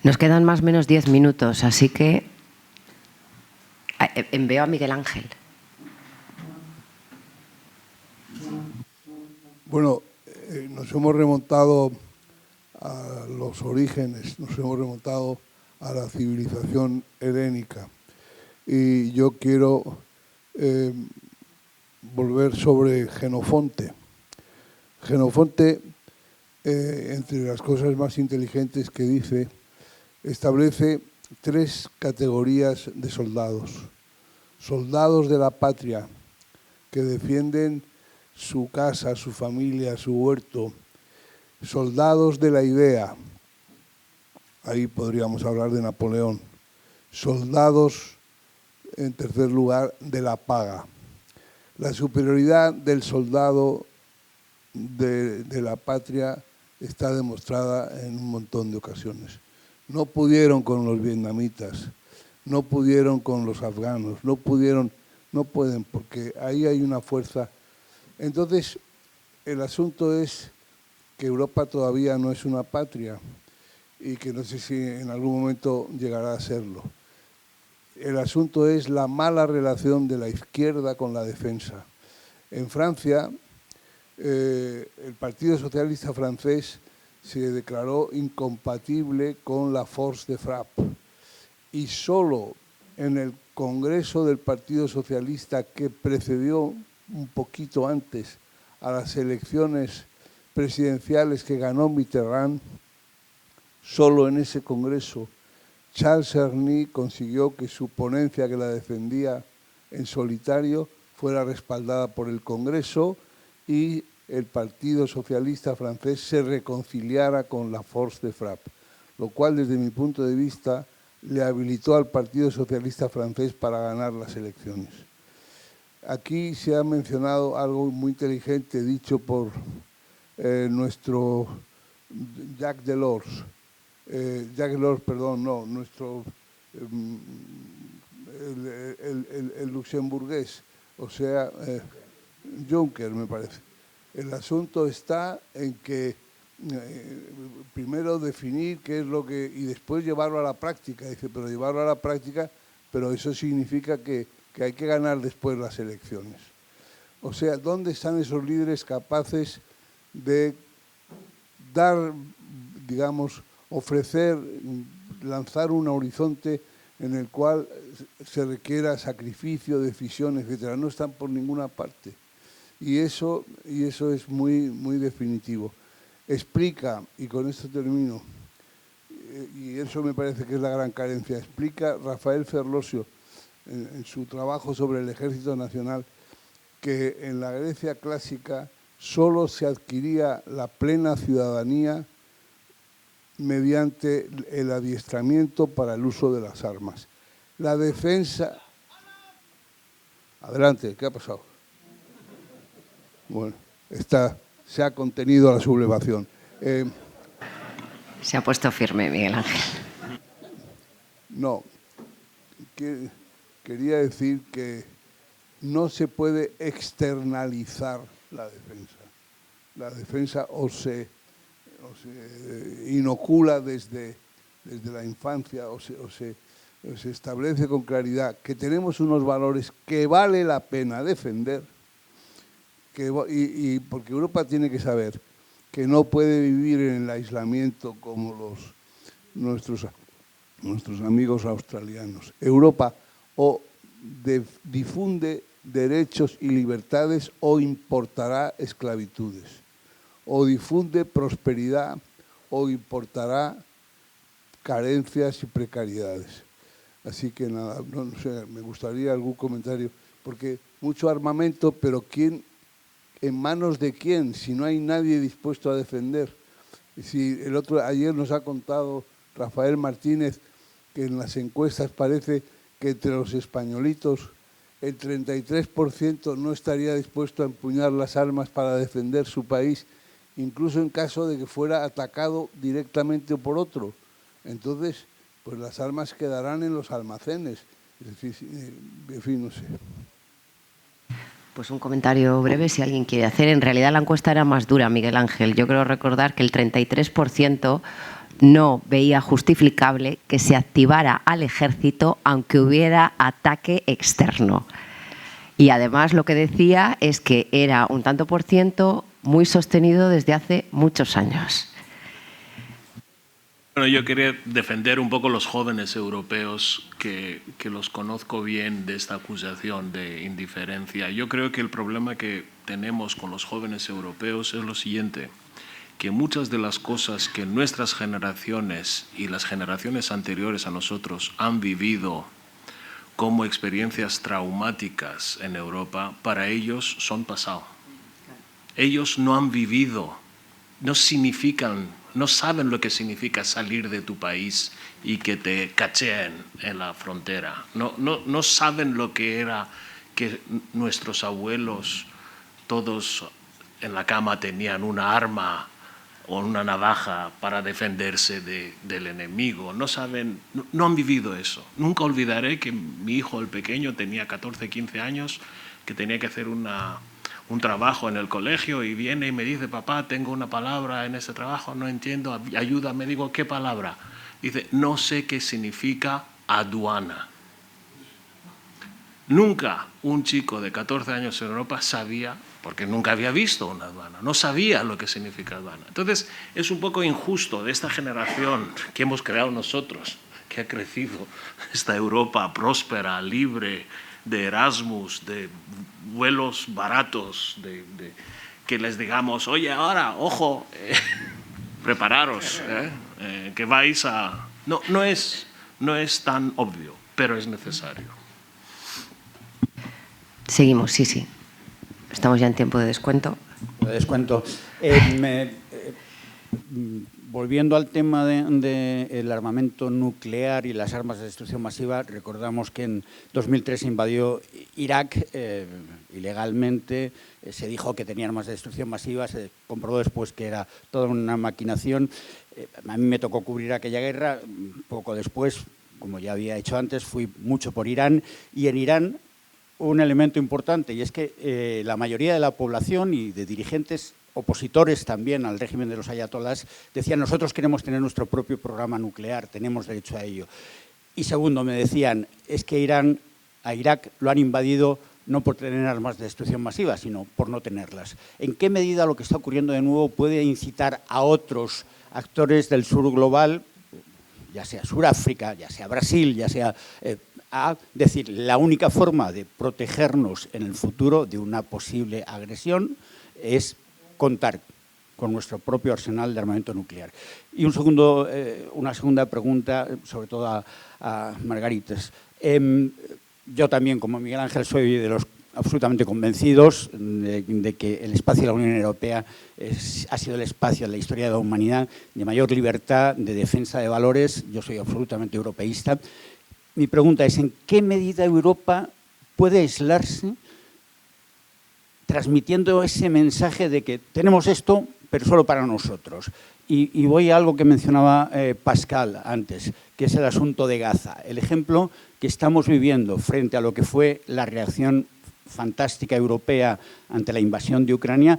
Nos quedan más o menos 10 minutos, así que envío a Miguel Ángel. Bueno, nos hemos remontado a los orígenes, nos hemos remontado a la civilización helénica. Y yo quiero volver sobre Jenofonte. Jenofonte, entre las cosas más inteligentes que dice, establece 3 categorías de soldados. Soldados de la patria, que defienden su casa, su familia, su huerto. Soldados de la idea, ahí podríamos hablar de Napoleón. Soldados, en tercer lugar, de la paga. La superioridad del soldado de la patria está demostrada en un montón de ocasiones. No pudieron con los vietnamitas, no pudieron con los afganos, no pueden, porque ahí hay una fuerza. Entonces, el asunto es que Europa todavía no es una patria y que no sé si en algún momento llegará a serlo. El asunto es la mala relación de la izquierda con la defensa. En Francia, el Partido Socialista francés se declaró incompatible con la force de frappe y solo en el Congreso del Partido Socialista, que precedió un poquito antes a las elecciones presidenciales que ganó Mitterrand, solo en ese Congreso Charles Cerny consiguió que su ponencia, que la defendía en solitario, fuera respaldada por el Congreso y el Partido Socialista francés se reconciliara con la force de frappe, lo cual desde mi punto de vista le habilitó al Partido Socialista francés para ganar las elecciones. Aquí se ha mencionado algo muy inteligente dicho por nuestro Jacques Delors, el luxemburgués, o sea, Juncker, me parece. El asunto está en que primero definir qué es lo que... y después llevarlo a la práctica. Dice, pero llevarlo a la práctica, pero eso significa que hay que ganar después las elecciones. O sea, ¿dónde están esos líderes capaces de dar, digamos, ofrecer, lanzar un horizonte en el cual se requiera sacrificio, decisión, etcétera? No están por ninguna parte. Y eso es muy, muy definitivo. Explica, y con esto termino, y eso me parece que es la gran carencia, explica Rafael Ferlosio en su trabajo sobre el Ejército Nacional que en la Grecia clásica solo se adquiría la plena ciudadanía mediante el adiestramiento para el uso de las armas. La defensa... Adelante, ¿qué ha pasado? Bueno, se ha contenido la sublevación. Se ha puesto firme, Miguel Ángel. No, quería decir que no se puede externalizar la defensa. La defensa o se inocula desde la infancia o se establece con claridad que tenemos unos valores que vale la pena defender, y porque Europa tiene que saber que no puede vivir en el aislamiento como nuestros amigos australianos. Europa o difunde derechos y libertades o importará esclavitudes, o difunde prosperidad o importará carencias y precariedades. Así que nada, no sé, me gustaría algún comentario, porque mucho armamento, pero ¿quién, en manos de quién? Si no hay nadie dispuesto a defender. Si ayer nos ha contado Rafael Martínez que en las encuestas parece que entre los españolitos el 33% no estaría dispuesto a empuñar las armas para defender su país, incluso en caso de que fuera atacado directamente o por otro. Entonces, pues las armas quedarán en los almacenes. Es decir, en fin, no sé. Pues un comentario breve, si alguien quiere hacer. En realidad la encuesta era más dura, Miguel Ángel. Yo creo recordar que el 33% no veía justificable que se activara al ejército aunque hubiera ataque externo. Y además lo que decía es que era un tanto por ciento muy sostenido desde hace muchos años. Bueno, yo quería defender un poco los jóvenes europeos que los conozco bien de esta acusación de indiferencia. Yo creo que el problema que tenemos con los jóvenes europeos es lo siguiente, que muchas de las cosas que nuestras generaciones y las generaciones anteriores a nosotros han vivido como experiencias traumáticas en Europa, para ellos son pasado. Ellos no han vivido, no saben lo que significa salir de tu país y que te cacheen en la frontera. No saben lo que era que nuestros abuelos todos en la cama tenían una arma o una navaja para defenderse del enemigo. No han vivido eso. Nunca olvidaré que mi hijo, el pequeño, tenía 14, 15 años, que tenía que hacer una un trabajo en el colegio y viene y me dice, papá, tengo una palabra en ese trabajo, no entiendo, ayúdame. Digo, ¿qué palabra? Dice, no sé qué significa aduana. Nunca un chico de 14 años en Europa sabía, porque nunca había visto una aduana, no sabía lo que significa aduana. Entonces, es un poco injusto de esta generación que hemos creado nosotros, que ha crecido esta Europa próspera, libre, de Erasmus, de vuelos baratos, que les digamos, oye, ahora, ojo, prepararos, que vais a... No es tan obvio, pero es necesario. Seguimos, sí. Estamos ya en tiempo de descuento. Volviendo al tema del armamento nuclear y las armas de destrucción masiva, recordamos que en 2003 se invadió Irak ilegalmente, se dijo que tenía armas de destrucción masiva, se comprobó después que era toda una maquinación. A mí me tocó cubrir aquella guerra, poco después, como ya había hecho antes, fui mucho por Irán, y en Irán un elemento importante, y es que la mayoría de la población y de dirigentes opositores también al régimen de los ayatolás decían, nosotros queremos tener nuestro propio programa nuclear, tenemos derecho a ello. Y segundo, me decían, es que a Irak lo han invadido no por tener armas de destrucción masiva, sino por no tenerlas. ¿En qué medida lo que está ocurriendo de nuevo puede incitar a otros actores del sur global, ya sea Sudáfrica, ya sea Brasil, ya sea... a decir, la única forma de protegernos en el futuro de una posible agresión es contar con nuestro propio arsenal de armamento nuclear? Y una segunda pregunta, sobre todo a Margarites. Yo también, como Miguel Ángel, soy de los absolutamente convencidos de que el espacio de la Unión Europea ha sido el espacio en la historia de la humanidad de mayor libertad, de defensa de valores. Yo soy absolutamente europeísta. Mi pregunta es, ¿en qué medida Europa puede aislarse transmitiendo ese mensaje de que tenemos esto, pero solo para nosotros? Y voy a algo que mencionaba Pascal antes, que es el asunto de Gaza. El ejemplo que estamos viviendo frente a lo que fue la reacción fantástica europea ante la invasión de Ucrania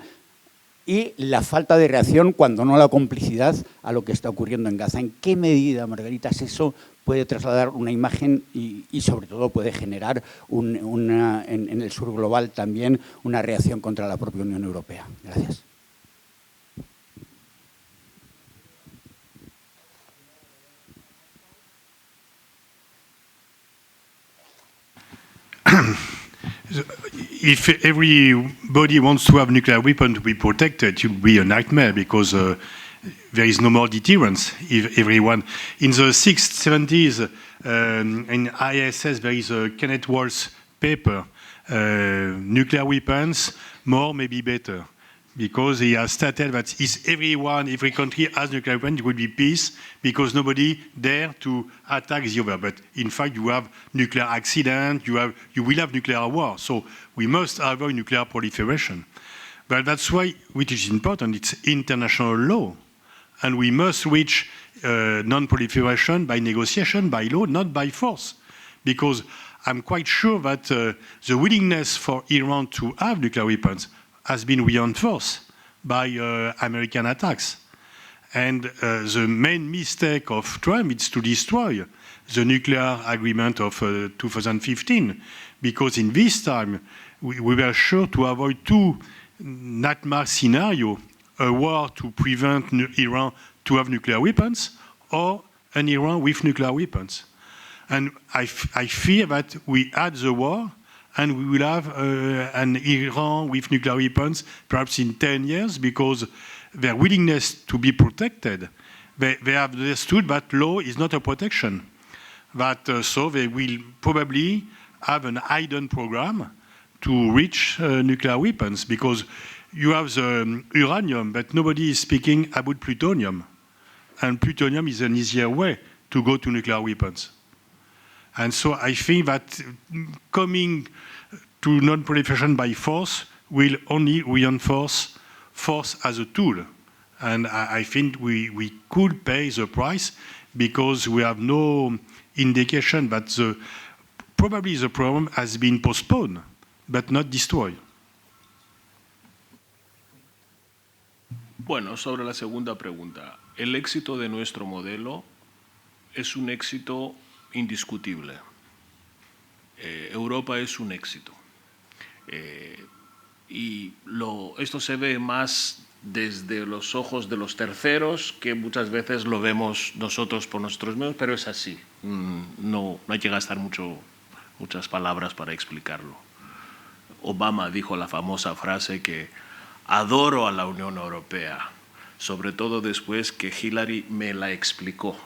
y la falta de reacción, cuando no la complicidad, a lo que está ocurriendo en Gaza. ¿En qué medida, Margaritas, eso puede trasladar una imagen y sobre todo puede generar en el sur global también una reacción contra la propia Unión Europea? Gracias. If everybody wants to have nuclear weapons to be protected, it would be a nightmare because there is no more deterrence. If everyone in the 60s, 70s, in ISS there is a Kenneth Waltz paper, nuclear weapons, more may be better, because he has stated that if every country has nuclear weapons, it would be peace, because nobody dare to attack the other. But in fact, you have nuclear accident, you will have nuclear war. So we must avoid nuclear proliferation. But that's why, which is important, it's international law. And we must reach non-proliferation by negotiation, by law, not by force. Because I'm quite sure that the willingness for Iran to have nuclear weapons has been reinforced by American attacks. And the main mistake of Trump is to destroy the nuclear agreement of 2015, because in this time we were sure to avoid two nightmare scenarios: a war to prevent Iran to have nuclear weapons, or an Iran with nuclear weapons. And I fear that we had the war, and we will have an Iran with nuclear weapons perhaps in 10 years, because their willingness to be protected, they have understood that law is not a protection. That so they will probably have an hidden program to reach nuclear weapons, because you have the uranium, but nobody is speaking about plutonium. And plutonium is an easier way to go to nuclear weapons. And so I think that coming to non-proliferation by force will only reinforce force as a tool. And I think we could pay the price, because we have no indication that probably the problem has been postponed, but not destroyed. Bueno, sobre la segunda pregunta, el éxito de nuestro modelo es un éxito indiscutible. Europa es un éxito. Y esto se ve más desde los ojos de los terceros, que muchas veces lo vemos nosotros por nuestros medios, pero es así. No hay que gastar muchas palabras para explicarlo. Obama dijo la famosa frase que adoro a la Unión Europea, sobre todo después que Hillary me la explicó.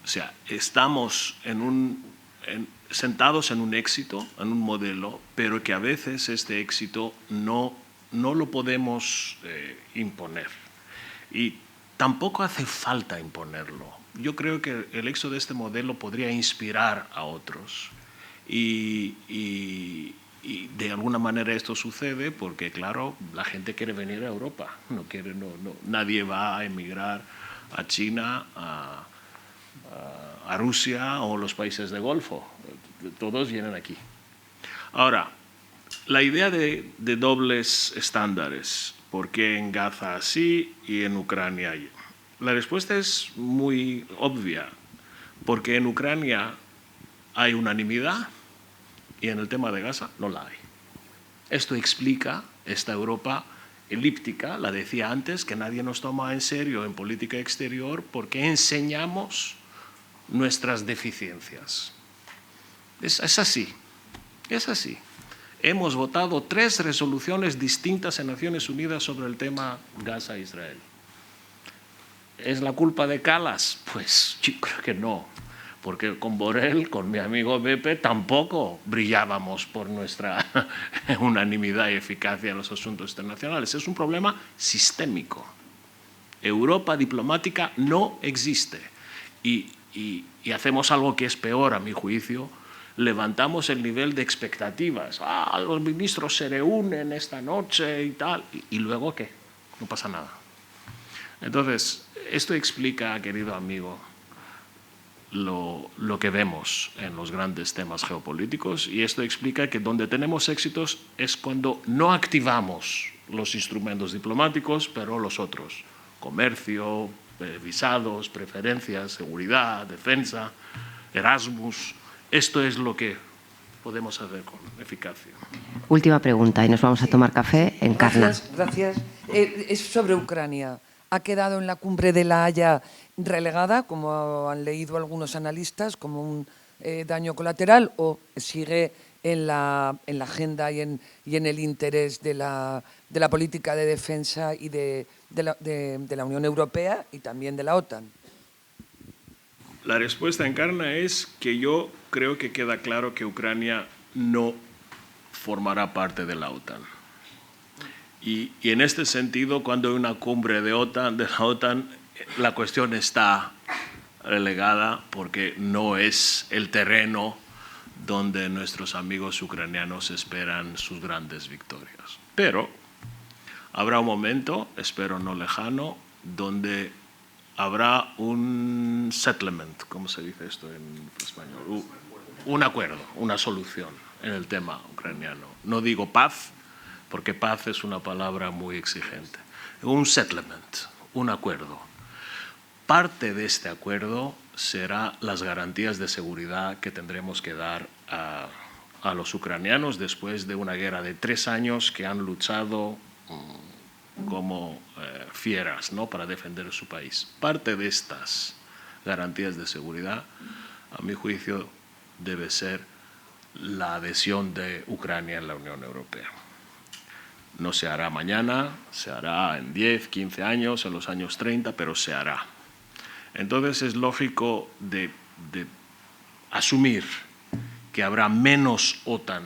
O sea, estamos sentados en un éxito, en un modelo, pero que a veces este éxito no lo podemos imponer. Y tampoco hace falta imponerlo. Yo creo que el éxito de este modelo podría inspirar a otros. Y de alguna manera esto sucede porque, claro, la gente quiere venir a Europa. Nadie va a emigrar a China, a Rusia o los países del Golfo. Todos vienen aquí. Ahora, la idea de dobles estándares, ¿por qué en Gaza sí y en Ucrania hay? La respuesta es muy obvia, porque en Ucrania hay unanimidad y en el tema de Gaza no la hay. Esto explica esta Europa elíptica, la decía antes, que nadie nos toma en serio en política exterior porque enseñamos nuestras deficiencias. Es así, es así. Hemos votado 3 resoluciones distintas en Naciones Unidas sobre el tema Gaza-Israel. ¿Es la culpa de Kallas? Pues yo creo que no, porque con Borrell, con mi amigo Beppe, tampoco brillábamos por nuestra unanimidad y eficacia en los asuntos internacionales. Es un problema sistémico. Europa diplomática no existe. Y hacemos algo que es peor, a mi juicio. Levantamos el nivel de expectativas. Los ministros se reúnen esta noche y tal. ¿Y luego qué? No pasa nada. Entonces, esto explica, querido amigo, lo que vemos en los grandes temas geopolíticos, y esto explica que donde tenemos éxitos es cuando no activamos los instrumentos diplomáticos, pero los otros. Comercio, visados, preferencias, seguridad, defensa, Erasmus. Esto es lo que podemos hacer con eficacia. Última pregunta y nos vamos a tomar café en Encarna. Gracias. Es sobre Ucrania. ¿Ha quedado en la cumbre de La Haya relegada, como han leído algunos analistas, como un daño colateral, o sigue en la agenda y en el interés de la política de defensa y de la Unión Europea y también de la OTAN? La respuesta, Encarna, es que yo creo que queda claro que Ucrania no formará parte de la OTAN. Y en este sentido, cuando hay una cumbre de la OTAN, la cuestión está relegada porque no es el terreno donde nuestros amigos ucranianos esperan sus grandes victorias. Pero habrá un momento, espero no lejano, donde habrá un settlement, ¿cómo se dice esto en español? Un acuerdo, una solución en el tema ucraniano. No digo paz, porque paz es una palabra muy exigente. Un settlement, un acuerdo. Parte de este acuerdo será las garantías de seguridad que tendremos que dar a los ucranianos después de una guerra de 3 años que han luchado como fieras, ¿no?, para defender su país. Parte de estas garantías de seguridad, a mi juicio, debe ser la adhesión de Ucrania en la Unión Europea. No se hará mañana, se hará en 10, 15 años, en los años 30, pero se hará. Entonces es lógico de asumir que habrá menos OTAN,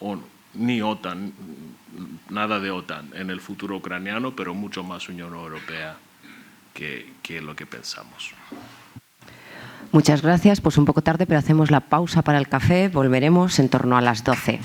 o ni OTAN, nada de OTAN en el futuro ucraniano, pero mucho más Unión Europea que lo que pensamos. Muchas gracias. Pues un poco tarde, pero hacemos la pausa para el café. Volveremos en torno a las 12.